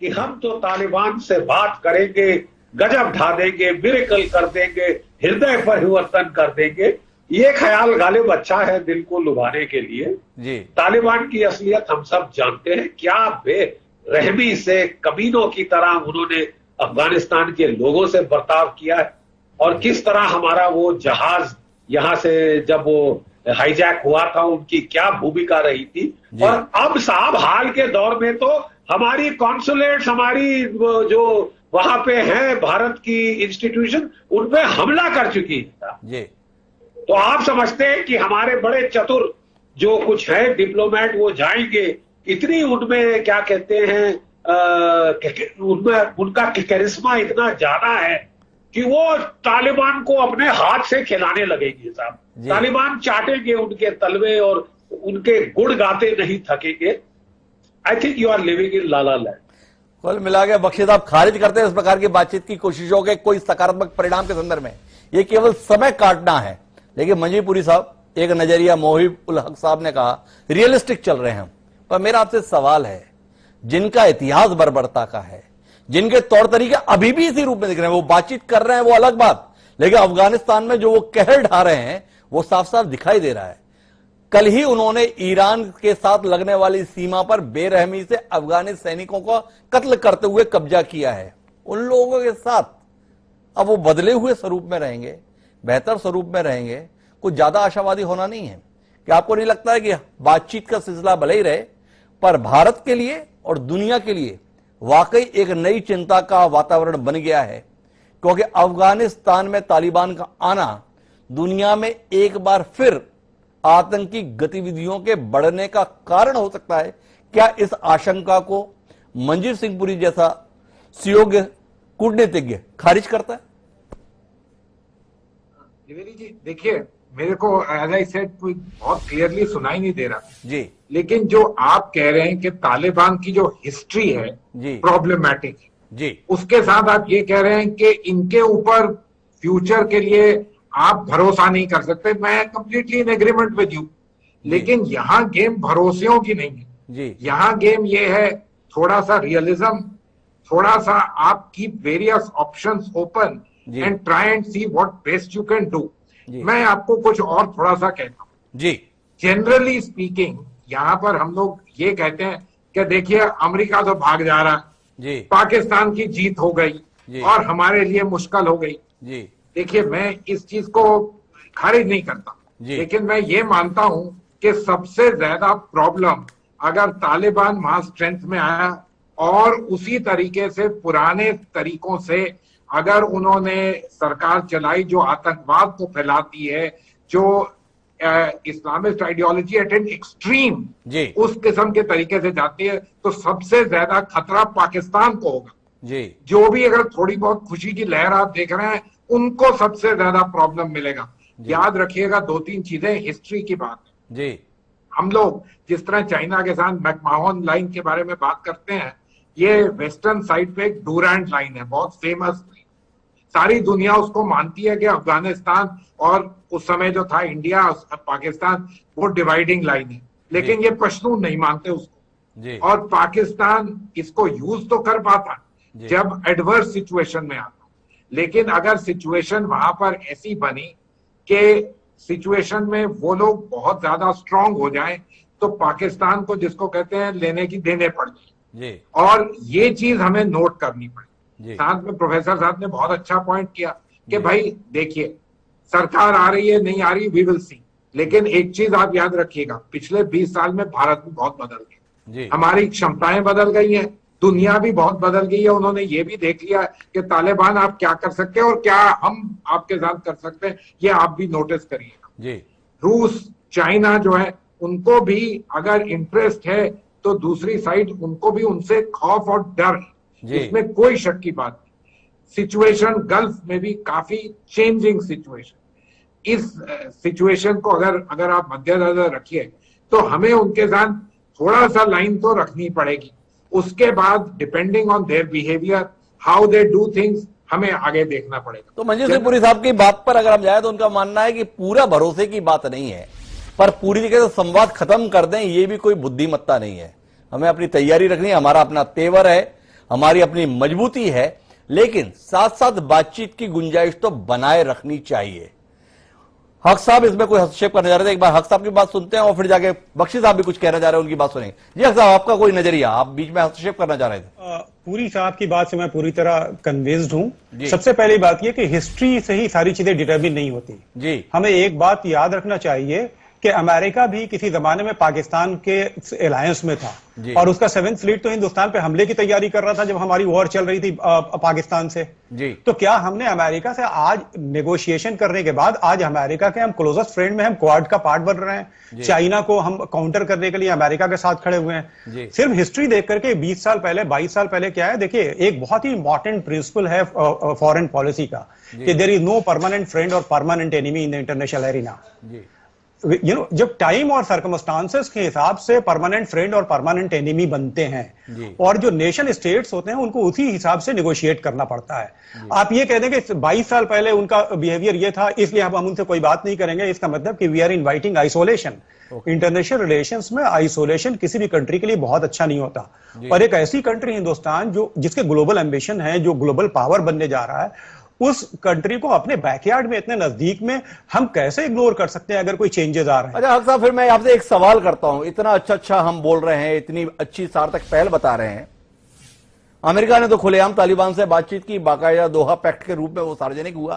कि हम तो तालिबान से बात करेंगे, गजब ढा देंगे, मिरेकल कर देंगे, हृदय परिवर्तन कर देंगे, ये ख्याल गालिब अच्छा है दिल को लुभाने के लिए। जी। तालिबान की असलियत हम सब जानते हैं। क्या बेरहमी से कमीनों की तरह उन्होंने अफगानिस्तान के लोगों से बर्ताव किया है, और किस तरह हमारा वो जहाज यहां से जब वो हाईजैक हुआ था, उनकी क्या भूमिका रही थी। और अब साहब हाल के दौर में तो हमारी कॉन्सुलेट्स, हमारी जो वहां पे है भारत की इंस्टीट्यूशन, उनपे हमला कर चुकी है जी। तो आप समझते हैं कि हमारे बड़े चतुर जो कुछ है डिप्लोमेट, वो जाएंगे, इतनी उनमें क्या कहते हैं, उनमें उनका करिश्मा इतना ज्यादा है कि वो तालिबान को अपने हाथ से खिलाने लगेंगे साहब। तालिबान चाटेंगे उनके तलवे और उनके गुण गाते नहीं थकेंगे। I think you are living in lala land. कुल मिला के बख्शी साहब खारिज करते हैं इस प्रकार की बातचीत की कोशिशों के कोई सकारात्मक परिणाम के संदर्भ में। ये केवल समय काटना है। लेकिन मंजीपुरी साहब, एक नजरिया मोहिब उल हक साहब ने कहा रियलिस्टिक चल रहे हैं, पर मेरा आपसे सवाल है, जिनका इतिहास बर्बरता का है, जिनके तौर तरीके अभी भी इसी रूप में दिख रहे हैं, वो बातचीत कर रहे हैं, वो अलग बात, लेकिन अफगानिस्तान में जो वो कहर ढा रहे हैं वो साफ साफ दिखाई दे रहा है। कल ही उन्होंने ईरान के साथ लगने वाली सीमा पर बेरहमी से अफगानी सैनिकों को कत्ल करते हुए कब्जा किया है। उन लोगों के साथ अब वो बदले हुए स्वरूप में रहेंगे, बेहतर स्वरूप में रहेंगे। कुछ ज्यादा आशावादी होना नहीं है। कि आपको नहीं लगता है कि बातचीत का सिलसिला भले ही रहे, पर भारत के लिए और दुनिया के लिए वाकई एक नई चिंता का वातावरण बन गया है? क्योंकि अफगानिस्तान में तालिबान का आना दुनिया में एक बार फिर आतंकी गतिविधियों के बढ़ने का कारण हो सकता है। क्या इस आशंका को मंजीव सिंह पुरी जैसा सुयोग्य कूटनीतिज्ञ खारिज करता है? द्विवेदी जी, देखिए, मेरे को एज आई सेड कोई बहुत क्लियरली सुनाई नहीं दे रहा जी, लेकिन जो आप कह रहे हैं कि तालिबान की जो हिस्ट्री है जी, प्रॉब्लमैटिक जी, उसके साथ आप ये कह रहे हैं कि इनके ऊपर फ्यूचर के लिए आप भरोसा नहीं कर सकते। मैं completely in agreement with you, लेकिन यहाँ गेम भरोसियों की नहीं है जी। यहाँ गेम ये है थोड़ा सा रियलिज्म, थोड़ा सा आप keep various options open and try and see what best you can do. मैं आपको कुछ और थोड़ा सा कहता हूँ जी। जनरली स्पीकिंग, यहाँ पर हम लोग ये कहते हैं कि देखिए अमेरिका तो भाग जा रहा जी, पाकिस्तान की जीत हो गई और हमारे लिए मुश्किल हो गई जी। देखिए, मैं इस चीज को खारिज नहीं करता, लेकिन मैं ये मानता हूं कि सबसे ज्यादा प्रॉब्लम अगर तालिबान वहां स्ट्रेंथ में आया और उसी तरीके से पुराने तरीकों से अगर उन्होंने सरकार चलाई जो आतंकवाद को फैलाती है, जो Islamist ideology at an extreme उस किस्म के तरीके से जाती है, तो सबसे ज्यादा खतरा पाकिस्तान को होगा। जी जो भी अगर थोड़ी बहुत खुशी की लहर आप देख रहे हैं, उनको सबसे ज्यादा प्रॉब्लम मिलेगा। याद रखिएगा 2-3 चीजें, हिस्ट्री की बात है। जी हम लोग जिस तरह चाइना के साथ मैकमाहोन लाइन के बारे में बात करते हैं, ये वेस्टर्न साइड पे एक डूरैंड लाइन है, बहुत फेमस। सारी दुनिया उसको मानती है कि अफगानिस्तान और उस समय जो था इंडिया पाकिस्तान, वो डिवाइडिंग लाइन है, लेकिन ये पश्तून नहीं मानते उसको। जी और पाकिस्तान इसको यूज तो कर पाता जब एडवर्स सिचुएशन में आता, लेकिन अगर सिचुएशन वहां पर ऐसी बनी कि सिचुएशन में वो लोग बहुत ज्यादा स्ट्रांग हो जाएं, तो पाकिस्तान को, जिसको कहते हैं, लेने की देने पड़ जाए। और ये चीज हमें नोट करनी पड़ी। साथ में प्रोफेसर साहब ने बहुत अच्छा पॉइंट किया कि भाई देखिए, सरकार आ रही है नहीं आ रही, वी विल सी, लेकिन एक चीज आप याद रखिएगा, पिछले 20 साल में भारत भी बहुत बदल गया, हमारी क्षमताएं बदल गई हैं, दुनिया भी बहुत बदल गई है। उन्होंने ये भी देख लिया कि तालिबान आप क्या कर सकते हैं और क्या हम आपके साथ कर सकते हैं, ये आप भी नोटिस करिएगा। रूस, चाइना जो है, उनको भी अगर इंटरेस्ट है तो दूसरी साइड उनको भी उनसे खौफ और डर है, इसमें कोई शक की बात नहीं। सिचुएशन गल्फ में भी काफी चेंजिंग सिचुएशन, इस सिचुएशन को अगर आप मद्देनजर रखिए तो हमें उनके साथ थोड़ा सा लाइन तो रखनी पड़ेगी। उसके बाद depending on their behaviour, how they do things, हमें आगे देखना पड़ेगा। तो मंजीत सिंहपुरी साहब की बात पर अगर हम जाए तो उनका मानना है कि पूरा भरोसे की बात नहीं है, पर पूरी तरीके से संवाद खत्म कर दें ये भी कोई बुद्धिमत्ता नहीं है। हमें अपनी तैयारी रखनी है, हमारा अपना तेवर है, हमारी अपनी मजबूती है, लेकिन साथ साथ बातचीत की गुंजाइश तो बनाए रखनी चाहिए। हक साहब इसमें कोई हस्तक्षेप करने जा रहे थे, एक बार हक साहब की बात सुनते हैं और फिर जाके बख्शी साहब भी कुछ कहना जा रहे हैं, उनकी बात सुनेंगे। जी हक साहब, आपका कोई नजरिया, आप बीच में हस्तक्षेप करना चाह रहे थे। पूरी साहब की बात से मैं पूरी तरह कन्विंस्ड हूं। सबसे पहली बात यह कि हिस्ट्री से ही सारी चीजें डिटरमिन नहीं होती। जी हमें एक बात याद रखना चाहिए कि अमेरिका भी किसी जमाने में पाकिस्तान के अलायंस में था और उसका 7th फ्लीट तो हिंदुस्तान पे हमले की तैयारी कर रहा था जब हमारी वॉर चल रही थी पाकिस्तान से। तो क्या हमने अमेरिका से आज नेगोशिएशन करने के बाद आज अमेरिका के हम क्लोजेस्ट फ्रेंड में, हम क्वाड का पार्ट बन रहे हैं, चाइना को हम काउंटर करने के लिए अमेरिका के साथ खड़े हुए हैं। सिर्फ हिस्ट्री देख करके 20 साल पहले 22 साल पहले क्या है, देखिए एक बहुत ही इंपॉर्टेंट प्रिंसिपल है फॉरेन पॉलिसी का कि there is no permanent friend और permanent enemy in the international arena. जब टाइम और सर्कमस्टांसेस के हिसाब से परमानेंट फ्रेंड और परमानेंट एनिमी बनते हैं और जो नेशन स्टेट्स होते हैं उनको उसी हिसाब से नेगोशिएट करना पड़ता है। आप ये कह दें कि 22 साल पहले उनका बिहेवियर ये था इसलिए हम उनसे कोई बात नहीं करेंगे, इसका मतलब कि we are inviting isolation. International relations में आइसोलेशन किसी भी कंट्री के लिए बहुत अच्छा नहीं होता। और एक ऐसी कंट्री हिंदुस्तान जो जिसके ग्लोबल एम्बिशन है, जो ग्लोबल पावर बनने जा रहा है, उस कंट्री को अपने बैकयार्ड में इतने नजदीक में हम कैसे इग्नोर कर सकते हैं अगर कोई चेंजेस आ रहे हैं। अच्छा हक साहब, फिर मैं आपसे एक सवाल करता हूं, इतना अच्छा हम बोल रहे हैं, इतनी अच्छी सार्थक पहल बता रहे हैं, अमेरिका ने तो खुलेआम तालिबान से बातचीत की, बाकायदा दोहा पैक्ट के रूप में वो सार्वजनिक हुआ,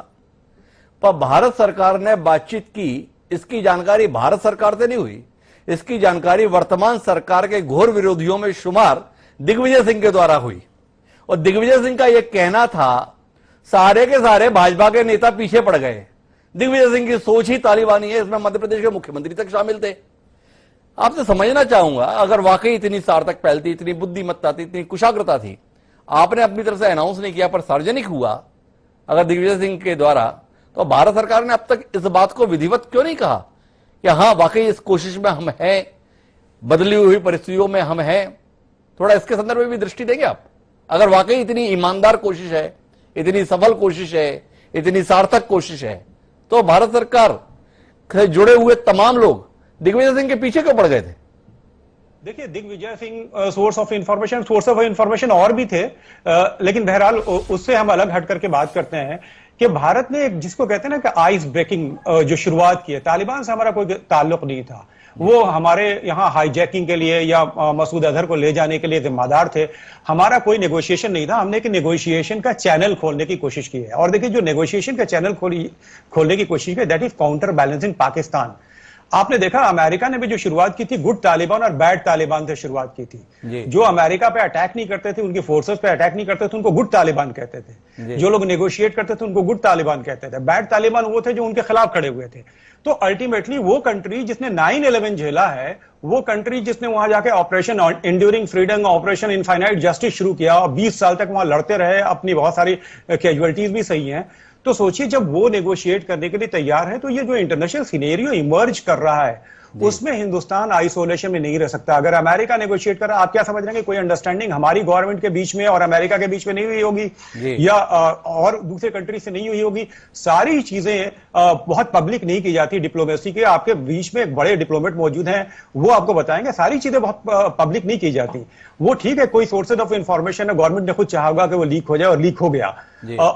पर भारत सरकार ने बातचीत की, इसकी जानकारी भारत सरकार से नहीं हुई, इसकी जानकारी वर्तमान सरकार के घोर विरोधियों में शुमार दिग्विजय सिंह के द्वारा हुई। और दिग्विजय सिंह का यह कहना था सारे के सारे भाजपा के नेता पीछे पड़ गए, दिग्विजय सिंह की सोच ही तालिबानी है, इसमें मध्य प्रदेश के मुख्यमंत्री तक शामिल थे। आपसे समझना चाहूंगा, अगर वाकई इतनी सार्थक पहल थी, इतनी बुद्धिमत्ता थी, इतनी कुशाग्रता थी, आपने अपनी तरफ से अनाउंस नहीं किया पर सार्वजनिक हुआ अगर दिग्विजय सिंह के द्वारा, तो भारत सरकार ने अब तक इस बात को विधिवत क्यों नहीं कहा कि हाँ वाकई इस कोशिश में हम हैं, बदली हुई परिस्थितियों में हम हैं? थोड़ा इसके संदर्भ में भी दृष्टि देंगे आप? अगर वाकई इतनी ईमानदार कोशिश है, इतनी सफल कोशिश है, इतनी सार्थक कोशिश है, तो भारत सरकार से जुड़े हुए तमाम लोग दिग्विजय सिंह के पीछे क्यों पड़ गए थे? देखिए, Digvijay Singh source of information और भी थे, लेकिन बहरहाल उससे हम अलग हट करके बात करते हैं कि भारत ने जिसको कहते हैं ना कि आइस ब्रेकिंग जो शुरुआत की है, तालिबान से हमारा कोई ताल्लुक नहीं था, वो हमारे यहाँ हाईजैकिंग के लिए या मसूद अजहर को ले जाने के लिए जिम्मेदार थे, हमारा कोई नेगोशिएशन नहीं था। हमने एक नेगोशिएशन का चैनल खोलने की कोशिश की है और देखिए जो नेगोशिएशन का चैनल खोलने की कोशिश की, that is counter balancing Pakistan. आपने देखा अमेरिका ने भी जो शुरुआत की थी गुड तालिबान और बैड तालिबान से शुरुआत की थी। जो अमेरिका पे अटैक नहीं करते थे, उनकी फोर्सेस पे अटैक नहीं करते थे, उनको गुड तालिबान कहते थे। जो लोग नेगोशिएट करते थे उनको गुड तालिबान कहते थे। बैड तालिबान वो थे जो उनके खिलाफ खड़े हुए थे। तो अल्टीमेटली वो कंट्री जिसने 9/11 झेला है, वो कंट्री जिसने वहां जाके operation enduring freedom, operation infinite justice शुरू किया और 20 साल तक वहां लड़ते रहे, अपनी बहुत सारी कैजुअलिटीज भी सही हैं, तो सोचिए जब वो नेगोशिएट करने के लिए तैयार है, तो ये जो इंटरनेशनल सिनेरियो इमर्ज कर रहा है उसमें हिंदुस्तान आइसोलेशन में नहीं रह सकता। अगर अमेरिका नेगोशिएट कर रहा है, आप क्या समझ रहे हैं कि कोई अंडरस्टैंडिंग हमारी गवर्नमेंट के बीच में और अमेरिका के बीच में नहीं हुई होगी या और दूसरे कंट्री से नहीं हुई होगी? सारी चीजें बहुत पब्लिक नहीं की जाती डिप्लोमेसी के। आपके बीच में एक बड़े डिप्लोमेट मौजूद हैं, वो आपको बताएंगे सारी चीजें बहुत पब्लिक नहीं की जाती। वो ठीक है, कोई सोर्सेज ऑफ इंफॉर्मेशन है, गवर्नमेंट ने खुद चाहा होगा कि वो लीक हो जाए और लीक हो गया।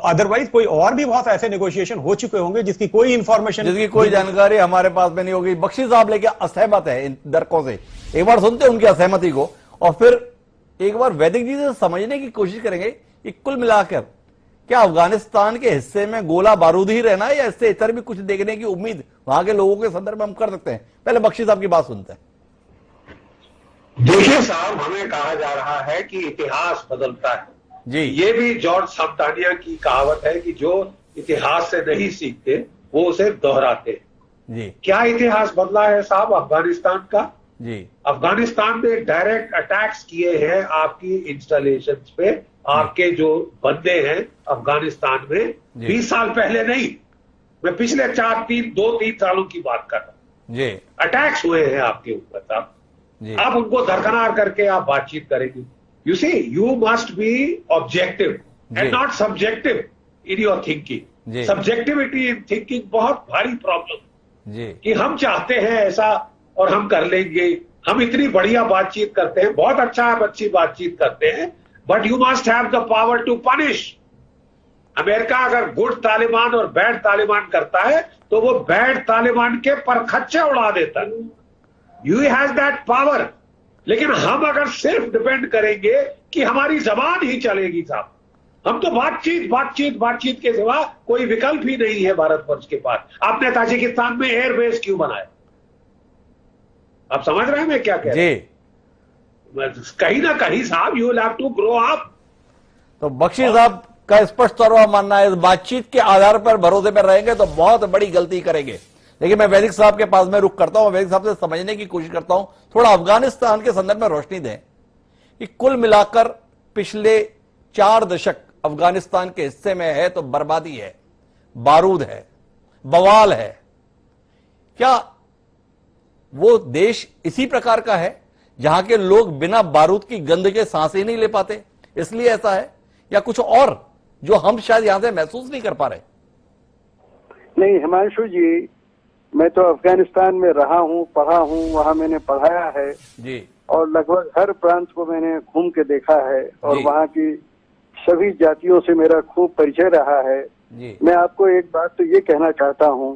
अदरवाइज कोई और भी बहुत ऐसे नेगोशिएशन हो चुके होंगे जिसकी कोई इंफॉर्मेशन, जिसकी कोई जानकारी हमारे पास में नहीं होगी। बख्शी साहब लेके असहमत है इन तर्कों से, एक बार सुनते हैं उनकी असहमति को और फिर एक बार वैदिक जी से समझने की कोशिश करेंगे कि कुल मिलाकर क्या अफगानिस्तान के हिस्से में गोला बारूद ही रहना है या इससे इतर भी कुछ देखने की उम्मीद वहां के लोगों के संदर्भ में हम कर सकते हैं? पहले बख्शी साहब की बात सुनते हैं। देखिए साहब, हमें कहा जा रहा है कि इतिहास बदलता है जी। ये भी जॉर्ज समतानिया की कहावत है कि जो इतिहास से नहीं सीखते वो उसे दोहराते हैं। जी। क्या इतिहास बदला है साहब अफगानिस्तान का? जी। अफगानिस्तान ने डायरेक्ट अटैक्स किए हैं आपकी इंस्टॉलेशंस पे, आपके जो बंदे हैं अफगानिस्तान में 20 साल पहले नहीं, मैं पिछले 2-3 सालों की बात कर रहा हूं। जी। अटैक्स हुए हैं आपके ऊपर साहब। आप उनको दरकिनार करके आप बातचीत करेंगे। You see, you must be objective and not subjective in your thinking. Subjectivity in thinking बहुत भारी प्रॉब्लम कि हम चाहते हैं ऐसा और हम कर लेंगे, हम इतनी बढ़िया बातचीत करते हैं, बहुत अच्छा आप अच्छी बातचीत करते हैं, but you must have the power to punish. America अगर गुड तालिबान और बैड तालिबान करता है तो वो बैड तालिबान के परखच्चे उड़ा देता है। You has that power. लेकिन हम अगर सिर्फ डिपेंड करेंगे कि हमारी जबान ही चलेगी साहब, हम तो बातचीत के सिवा कोई विकल्प ही नहीं है भारतवर्ष के पास। आपने ताजिकिस्तान में एयरबेस क्यों बनाया? आप समझ रहे हैं मैं क्या कह रहा हूं? कहीं ना कहीं साहब you will have to grow up. तो बख्शी साहब का स्पष्ट तौर पर मानना है इस बातचीत के आधार पर भरोसे पर रहेंगे तो बहुत बड़ी गलती करेंगे। लेकिन मैं वैदिक साहब के पास में रुक करता हूं, वैदिक साहब से समझने की कोशिश करता हूं, थोड़ा अफगानिस्तान के संदर्भ में रोशनी दें कि कुल मिलाकर पिछले 4 दशक अफगानिस्तान के हिस्से में है तो बर्बादी है, बारूद है, बवाल है। क्या वो देश इसी प्रकार का है जहां के लोग बिना बारूद की गंध के सांस ही नहीं ले पाते, इसलिए ऐसा है, या कुछ और जो हम शायद यहां से महसूस नहीं कर पा रहे? नहीं हिमांशु जी, मैं तो अफगानिस्तान में रहा हूँ, पढ़ा हूँ, वहाँ मैंने पढ़ाया है जी, और लगभग हर प्रांत को मैंने घूम के देखा है और वहाँ की सभी जातियों से मेरा खूब परिचय रहा है जी। मैं आपको एक बात तो ये कहना चाहता हूँ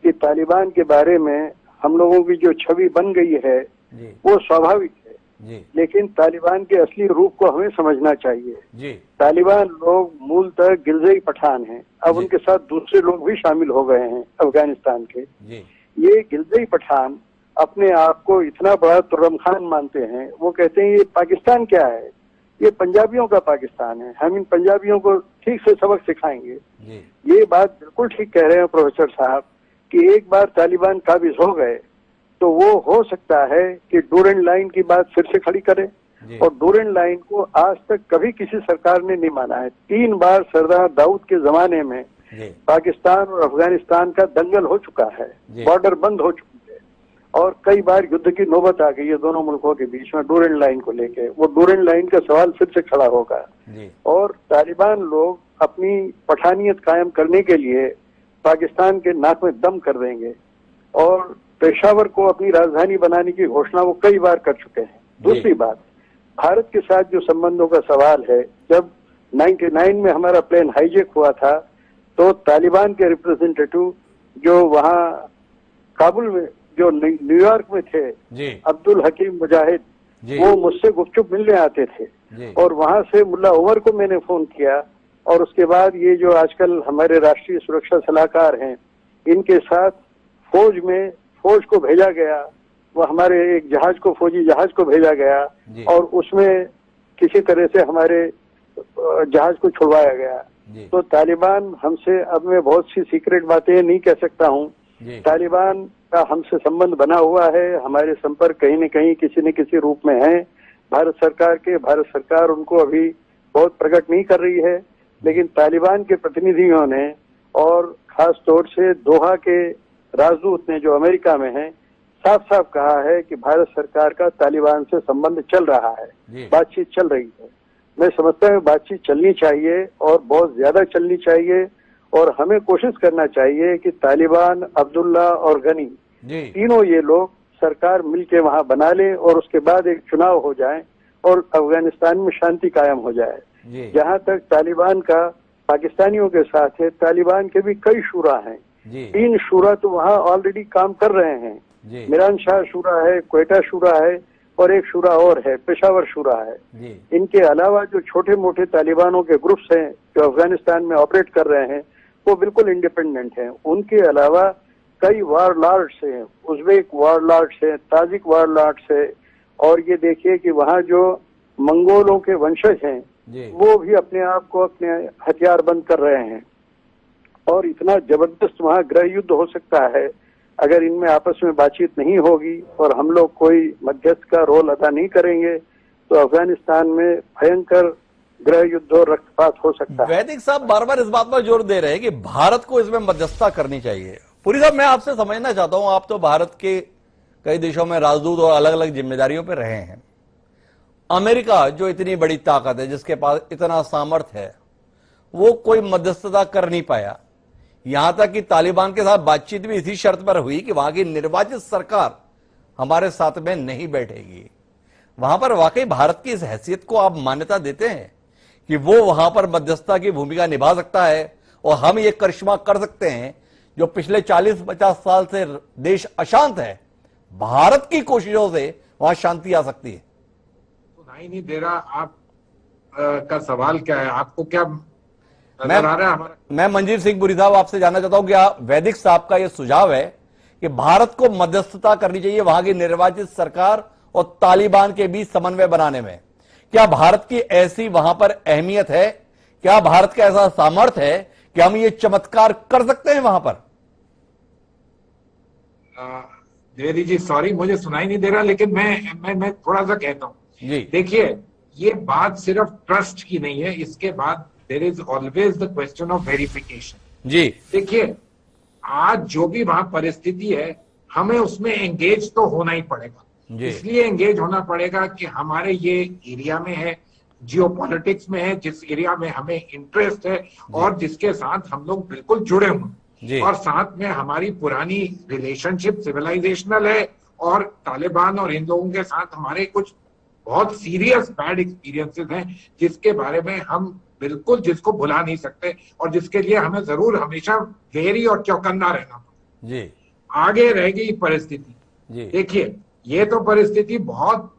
कि तालिबान के बारे में हम लोगों की जो छवि बन गई है वो स्वाभाविक है जी। लेकिन तालिबान के असली रूप को हमें समझना चाहिए जी। तालिबान लोग मूलतः गिलजई पठान हैं, अब उनके साथ दूसरे लोग भी शामिल हो गए हैं अफगानिस्तान के जी। ये गिलजई पठान अपने आप को इतना बड़ा तुर्रम खान मानते हैं, वो कहते हैं ये पाकिस्तान क्या है, ये पंजाबियों का पाकिस्तान है, हम इन पंजाबियों को ठीक से सबक सिखाएंगे जी। ये बात बिल्कुल ठीक कह रहे हैं प्रोफेसर साहब कि एक बार तालिबान काबिज हो गए तो वो हो सकता है कि डूरेंट लाइन की बात फिर से खड़ी करें, और डूरेंट लाइन को आज तक कभी किसी सरकार ने नहीं माना है। 3 बार सरदार दाऊद के जमाने में पाकिस्तान और अफगानिस्तान का दंगल हो चुका है, बॉर्डर बंद हो चुकी है और कई बार युद्ध की नौबत आ गई है दोनों मुल्कों के बीच में डूरेंट लाइन को लेके। वो डूरेंट लाइन का सवाल फिर से खड़ा होगा और तालिबान लोग अपनी पठानियत कायम करने के लिए पाकिस्तान के नाक में दम कर देंगे और पेशावर को अपनी राजधानी बनाने की घोषणा वो कई बार कर चुके हैं। दूसरी बात, भारत के साथ जो संबंधों का सवाल है, जब 99 में हमारा प्लेन हाईजेक हुआ था तो तालिबान के रिप्रेजेंटेटिव जो वहाँ काबुल में, जो न्यूयॉर्क में थे, अब्दुल हकीम मुजाहिद, वो मुझसे गुपचुप मिलने आते थे और वहां से मुल्ला उमर को मैंने फोन किया और उसके बाद ये जो आजकल हमारे राष्ट्रीय सुरक्षा सलाहकार हैं इनके साथ फौज को भेजा गया, वो हमारे एक जहाज को, फौजी जहाज को भेजा गया और उसमें किसी तरह से हमारे जहाज को छुड़वाया गया। तो तालिबान हमसे, अब मैं बहुत सी सीक्रेट बातें नहीं कह सकता हूँ, तालिबान का हमसे संबंध बना हुआ है, हमारे संपर्क कहीं न कहीं किसी न किसी रूप में है भारत सरकार के। भारत सरकार उनको अभी बहुत प्रकट नहीं कर रही है, लेकिन तालिबान के प्रतिनिधियों ने और खास तौर से दोहा के राजदूत ने जो अमेरिका में है, साफ साफ कहा है कि भारत सरकार का तालिबान से संबंध चल रहा है, बातचीत चल रही है। मैं समझता हूँ बातचीत चलनी चाहिए और बहुत ज्यादा चलनी चाहिए, और हमें कोशिश करना चाहिए कि तालिबान, अब्दुल्ला और गनी तीनों ये लोग सरकार मिलके वहां बना ले और उसके बाद एक चुनाव हो जाए और अफगानिस्तान में शांति कायम हो जाए। जहां तक तालिबान का पाकिस्तानियों के साथ है, तालिबान के भी कई शुरा हैं, 3 शुरा तो वहां ऑलरेडी काम कर रहे हैं। मिरान शाह शुरा है, क्वेटा शुरा है और एक शुरा और है, पेशावर शुरा है। इनके अलावा जो छोटे मोटे तालिबानों के ग्रुप्स हैं जो अफगानिस्तान में ऑपरेट कर रहे हैं, वो बिल्कुल इंडिपेंडेंट हैं। उनके अलावा कई वारलॉर्ड्स हैं, उज़्बेक वारलॉर्ड्स हैं, ताजिक वारलॉर्ड्स हैं, और ये देखिए कि वहाँ जो मंगोलों के वंशज हैं वो भी अपने आप को अपने हथियार बंद कर रहे हैं, और इतना जबरदस्त वहाँ गृह युद्ध हो सकता है अगर इनमें आपस में बातचीत नहीं होगी और हम लोग कोई मध्यस्थ का रोल अदा नहीं करेंगे तो अफगानिस्तान में भयंकर गृह युद्ध और रक्तपात हो सकता है। वैदिक साहब बार बार इस बात पर जोर दे रहे हैं कि भारत को इसमें मध्यस्थता करनी चाहिए। पुरी साहब, मैं आपसे समझना चाहता हूं, आप तो भारत के कई देशों में राजदूत और अलग अलग जिम्मेदारियों पर रहे हैं। अमेरिका जो इतनी बड़ी ताकत है, जिसके पास इतना सामर्थ्य है, वो कोई मध्यस्थता कर नहीं पाया। यहां तक कि तालिबान के साथ बातचीत भी इसी शर्त पर हुई कि वहां की निर्वाचित सरकार हमारे साथ में नहीं बैठेगी। वहां पर वाकई भारत की इस हैसियत को आप मान्यता देते हैं कि वो वहां पर मध्यस्थता की भूमिका निभा सकता है और हम ये करिश्मा कर सकते हैं जो पिछले 40-50 साल से देश अशांत है, भारत की कोशिशों से वहां शांति आ सकती है? सुनाई नहीं दे रहा आप का सवाल क्या है? आपको क्या नजर आ रहा है हमारा? मैं मंजीर सिंह पुरी साहब आपसे जानना चाहता हूं, क्या वैदिक साहब का यह सुझाव है कि भारत को मध्यस्थता करनी चाहिए वहां की निर्वाचित सरकार और तालिबान के बीच समन्वय बनाने में? क्या भारत की ऐसी वहां पर अहमियत है? क्या भारत का ऐसा सामर्थ्य है कि हम ये चमत्कार कर सकते हैं वहां पर? द्विवेदी जी, सॉरी मुझे सुनाई नहीं दे रहा, लेकिन मैं थोड़ा सा कहता हूं। देखिए, ये बात सिर्फ ट्रस्ट की नहीं है, इसके बाद there is always the question of verification. देखिए, आज जो भी वहां परिस्थिति है, हमें उसमें एंगेज तो होना ही पड़ेगा। इसलिए एंगेज होना पड़ेगा कि हमारे ये एरिया में है, जियोपॉलिटिक्स में है, जिस एरिया में हमें इंटरेस्ट है और जिसके साथ हम लोग बिल्कुल जुड़े हुए, और साथ में हमारी पुरानी रिलेशनशिप सिविलाइजेशनल है, और तालिबान और इन लोगों के साथ हमारे कुछ बहुत सीरियस बैड एक्सपीरियंसेस हैं जिसके बारे में हम बिल्कुल जिसको भुला नहीं सकते, और जिसके लिए हमें जरूर हमेशा वेरी और चौकन्ना रहना पड़ेगा। आगे रह गई परिस्थिति, देखिए ये तो परिस्थिति बहुत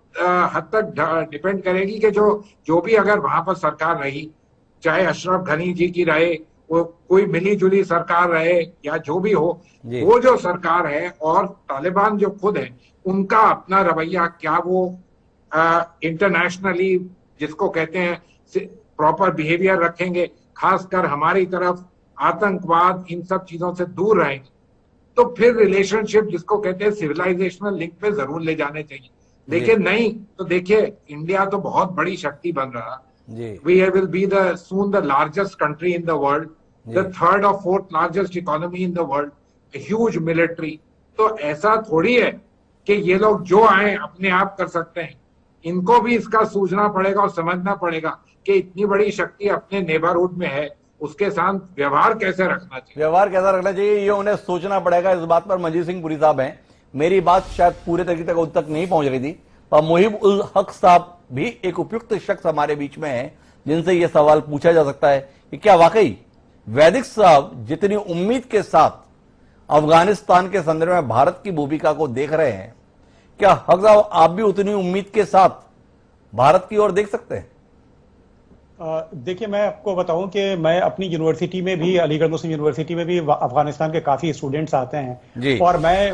हद तक डिपेंड करेगी कि जो भी अगर वहां पर सरकार रही, चाहे अशरफ गनी जी की रहे, वो कोई मिली जुली सरकार रहे या जो भी हो, वो जो सरकार है और तालिबान जो खुद है, उनका अपना रवैया क्या, वो इंटरनेशनली जिसको कहते हैं प्रॉपर बिहेवियर रखेंगे, खासकर हमारी तरफ आतंकवाद इन सब चीजों से दूर रहेंगे, तो फिर रिलेशनशिप जिसको कहते हैं सिविलाइजेशनल लिंक पे जरूर ले जाने चाहिए। लेकिन नहीं तो देखिए, इंडिया तो बहुत बड़ी शक्ति बन रहा, we will be the soon the largest country in the world, the 3rd और 4th largest economy in the world, huge military. तो ऐसा थोड़ी है कि ये लोग जो आए अपने आप कर सकते हैं, इनको भी इसका सूझना पड़ेगा और समझना पड़ेगा कि इतनी बड़ी शक्ति अपने नेबरहुड में है, उसके साथ व्यवहार कैसे रखना चाहिए, ये उन्हें सोचना पड़ेगा। इस बात पर मंजीर सिंह पुरी साहब हैं, मेरी बात शायद पूरे तरीके तक उन तक नहीं पहुंच रही थी, पर मुहिब उल हक साहब भी एक उपयुक्त शख्स हमारे बीच में है जिनसे यह सवाल पूछा जा सकता है कि क्या वाकई वैदिक साहब जितनी उम्मीद के साथ अफगानिस्तान के संदर्भ में भारत की भूमिका को देख रहे हैं, क्या हक साहब आप भी उतनी उम्मीद के साथ भारत की ओर देख सकते हैं? देखिए, मैं आपको बताऊं कि मैं अपनी यूनिवर्सिटी में भी, अलीगढ़ मुस्लिम यूनिवर्सिटी में भी अफगानिस्तान के काफी स्टूडेंट्स आते हैं और मैं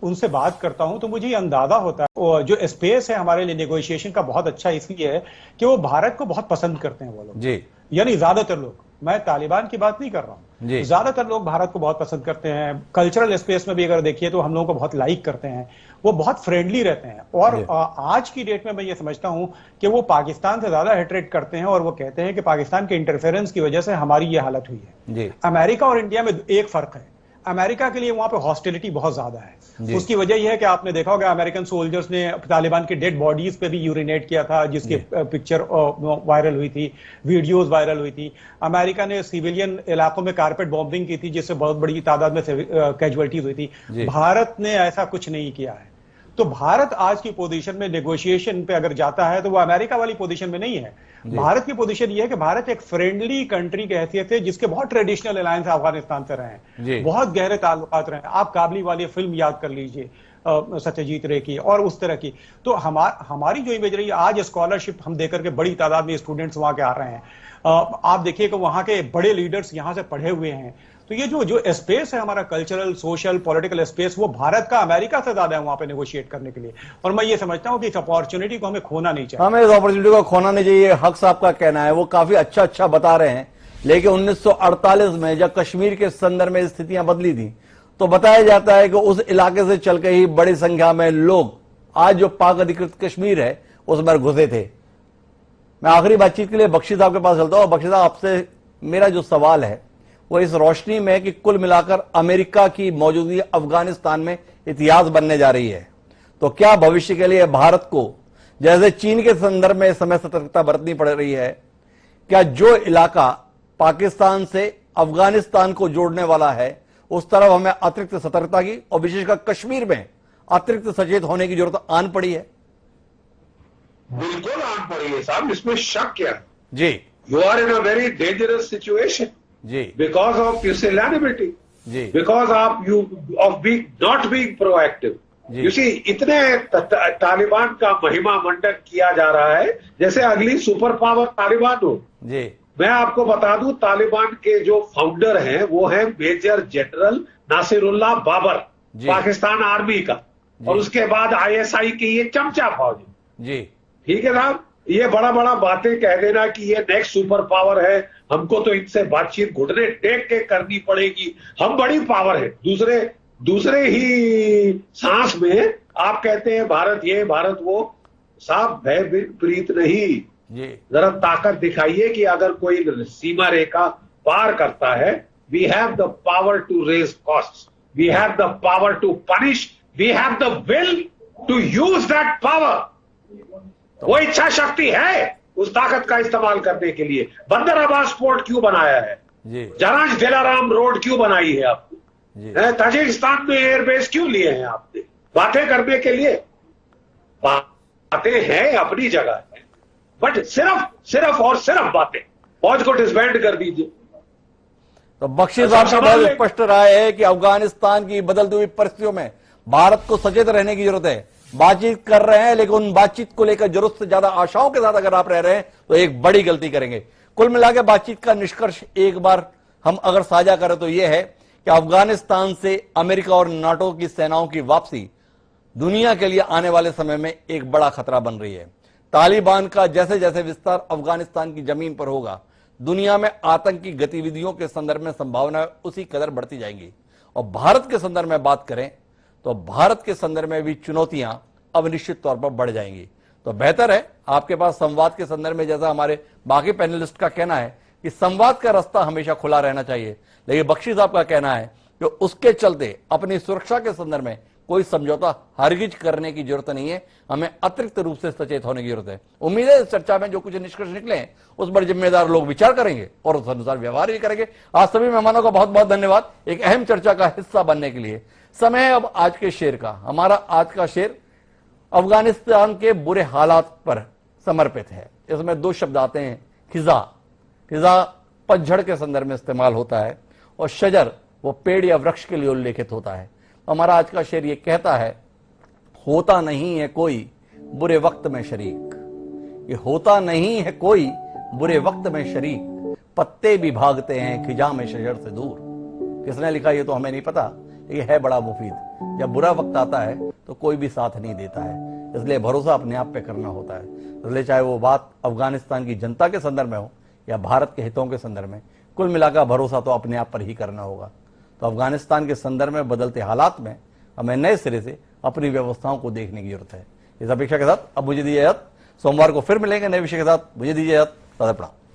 उनसे बात करता हूं तो मुझे अंदाजा होता है जो स्पेस है हमारे लिए नेगोशिएशन का बहुत अच्छा इसलिए है कि वो भारत को बहुत पसंद करते हैं वो लोग, यानी ज्यादातर लोग। मैं तालिबान की बात नहीं कर रहा हूं, जी। ज्यादातर लोग भारत को बहुत पसंद करते हैं। कल्चरल स्पेस में भी अगर देखिए तो हम लोगों को बहुत लाइक करते हैं, वो बहुत फ्रेंडली रहते हैं। और आज की डेट में मैं ये समझता हूं कि वो पाकिस्तान से ज्यादा हेट्रेट करते हैं, और वो कहते हैं कि पाकिस्तान के इंटरफेरेंस की वजह से हमारी ये हालत हुई है। जी। अमेरिका और इंडिया में एक फर्क है, अमेरिका के लिए वहां पे हॉस्टिलिटी बहुत ज्यादा है। उसकी वजह यह है कि आपने देखा होगा अमेरिकन सोल्जर्स ने तालिबान के डेड बॉडीज पे भी यूरिनेट किया था, जिसकी पिक्चर वायरल हुई थी, वीडियोस वायरल हुई थी। अमेरिका ने सिविलियन इलाकों में कारपेट बॉम्बिंग की थी, जिससे बहुत बड़ी तादाद में कैजुअलिटीज हुई थी। भारत ने ऐसा कुछ नहीं किया है। तो भारत आज की पोजीशन में नेगोशिएशन पे अगर जाता है तो वो अमेरिका वाली पोजीशन में नहीं है। भारत की पोजीशन ये है कि भारत एक फ्रेंडली कंट्री की हैसियत है, जिसके बहुत ट्रेडिशनल अलायंस अफगानिस्तान से रहे हैं, बहुत गहरे ताल्लुकात रहे हैं। आप काबली वाली फिल्म याद कर लीजिए सत्यजीत रे की, और उस तरह की। तो हमारी जो इमेज रही है, आज स्कॉलरशिप हम देकर के बड़ी तादाद में स्टूडेंट्स वहां के आ रहे हैं। आप देखिए कि वहां के बड़े लीडर्स यहां से पढ़े हुए हैं। तो ये जो स्पेस है हमारा कल्चरल, सोशल, पॉलिटिकल स्पेस, वो भारत का अमेरिका से ज्यादा है वहां पे नेगोशिएट करने के लिए। और मैं ये समझता हूं कि इस अपॉर्चुनिटी को हमें खोना नहीं चाहिए। हमें इस अपॉर्चुनिटी को खोना नहीं चाहिए, हक साहब का कहना है। वो काफी अच्छा बता रहे हैं, लेकिन 1948 में जब कश्मीर के संदर्भ में स्थितियां बदली थी, तो बताया जाता है कि उस इलाके से चल के ही बड़ी संख्या में लोग आज जो पाक अधिकृत कश्मीर है उसमें घुसे थे। मैं आखिरी बातचीत के लिए बख्शी साहब के पास चलता हूं। बख्शी साहब, आपसे मेरा जो सवाल है वो इस रोशनी में कि कुल मिलाकर अमेरिका की मौजूदगी अफगानिस्तान में इतिहास बनने जा रही है, तो क्या भविष्य के लिए भारत को, जैसे चीन के संदर्भ में इस समय सतर्कता बरतनी पड़ रही है, क्या जो इलाका पाकिस्तान से अफगानिस्तान को जोड़ने वाला है उस तरफ हमें अतिरिक्त सतर्कता की और विशेषकर कश्मीर में अतिरिक्त सचेत होने की जरूरत आन पड़ी है? बिल्कुल आन पड़ी है साहब, इसमें शक क्या है? जी। You are in a very dangerous situation जी। बिकॉज ऑफ pusillanimity, जी। because of not being proactive. You see, इतने तालिबान का महिमा मंडन किया जा रहा है जैसे अगली सुपर पावर तालिबान हो। जी। मैं आपको बता दूं, तालिबान के जो फाउंडर हैं वो है major general Nasirullah Babar, Pakistan army का, और उसके बाद ISI की ये चमचा फौज। जी। ठीक है साहब, ये बड़ा बातें कह देना कि ये नेक्स्ट सुपर पावर है, हमको तो इनसे बातचीत घुटने टेक के करनी पड़ेगी, हम बड़ी पावर है। दूसरे ही सांस में आप कहते हैं भारत ये भारत वो। साहब, भय प्रीत नहीं, जरा ताकत दिखाइए कि अगर कोई सीमा रेखा पार करता है, we have the power to raise cost, we have the power to punish, we have the will to use that power. वो इच्छा शक्ति है उस ताकत का इस्तेमाल करने के लिए। बंदर अब्बास पोर्ट क्यों बनाया है? जराज दिलाराम रोड क्यों बनाई है आपने? ताजिकिस्तान में एयरबेस क्यों लिए हैं आपने? बातें करने के लिए। बातें हैं अपनी जगह है, बट सिर्फ और सिर्फ बातें। फौज को डिसबैंड कर दीजिए। तो बख्शी साहब की बहुत स्पष्ट राय है कि अफगानिस्तान की बदलती हुई परिस्थितियों में भारत को सचेत रहने की जरूरत है। बातचीत कर रहे हैं, लेकिन उन बातचीत को लेकर जरूरत से ज्यादा आशाओं के साथ अगर आप रह रहे हैं तो एक बड़ी गलती करेंगे। कुल मिलाकर बातचीत का निष्कर्ष एक बार हम अगर साझा करें तो यह है कि अफगानिस्तान से अमेरिका और नाटो की सेनाओं की वापसी दुनिया के लिए आने वाले समय में एक बड़ा खतरा बन रही है। तालिबान का जैसे जैसे विस्तार अफगानिस्तान की जमीन पर होगा, दुनिया में आतंकी गतिविधियों के संदर्भ में संभावना उसी कदर बढ़ती जाएंगी। और भारत के संदर्भ में बात करें तो भारत के संदर्भ में भी चुनौतियां अब निश्चित तौर पर बढ़ जाएंगी। तो बेहतर है आपके पास संवाद के संदर्भ में, जैसा हमारे बाकी पैनलिस्ट का कहना है कि संवाद का रास्ता हमेशा खुला रहना चाहिए, लेकिन बख्शी साहब का कहना है कि उसके चलते अपनी सुरक्षा के संदर्भ में कोई समझौता हरगिज करने की जरूरत नहीं है, हमें अतिरिक्त रूप से सचेत होने की जरूरत है। उम्मीद है इस चर्चा में जो कुछ निष्कर्ष निकले हैं उस पर जिम्मेदार लोग विचार करेंगे और उस अनुसार व्यवहार भी करेंगे। आज सभी मेहमानों का बहुत बहुत धन्यवाद एक अहम चर्चा का हिस्सा बनने के लिए। समय है अब आज के शेर का। हमारा आज का शेर अफगानिस्तान के बुरे हालात पर समर्पित है। इसमें दो शब्द आते हैं, खिजा। खिजा पतझड़ के संदर्भ में इस्तेमाल होता है और शजर वो पेड़ या वृक्ष के लिए उल्लेखित होता है। हमारा आज का शेर ये कहता है, होता नहीं है कोई बुरे वक्त में शरीक, ये होता नहीं है कोई बुरे वक्त में शरीक, पत्ते भी भागते हैं खिजा में शजर से दूर। किसने लिखा ये तो हमें नहीं पता, ये है बड़ा मुफीद। जब बुरा वक्त आता है तो कोई भी साथ नहीं देता है, इसलिए भरोसा अपने आप पे करना होता है। इसलिए चाहे वो बात अफगानिस्तान की जनता के संदर्भ में हो या भारत के हितों के संदर्भ में, कुल मिलाकर भरोसा तो अपने आप पर ही करना होगा। तो अफगानिस्तान के संदर्भ में बदलते हालात में हमें नए सिरे से अपनी व्यवस्थाओं को देखने की जरूरत है। इस अपेक्षा के साथ अब मुझे दीजिए इजाजत। सोमवार को फिर मिलेंगे नए विषय के साथ। मुझे दीजिए इजाजत। प्रणाम।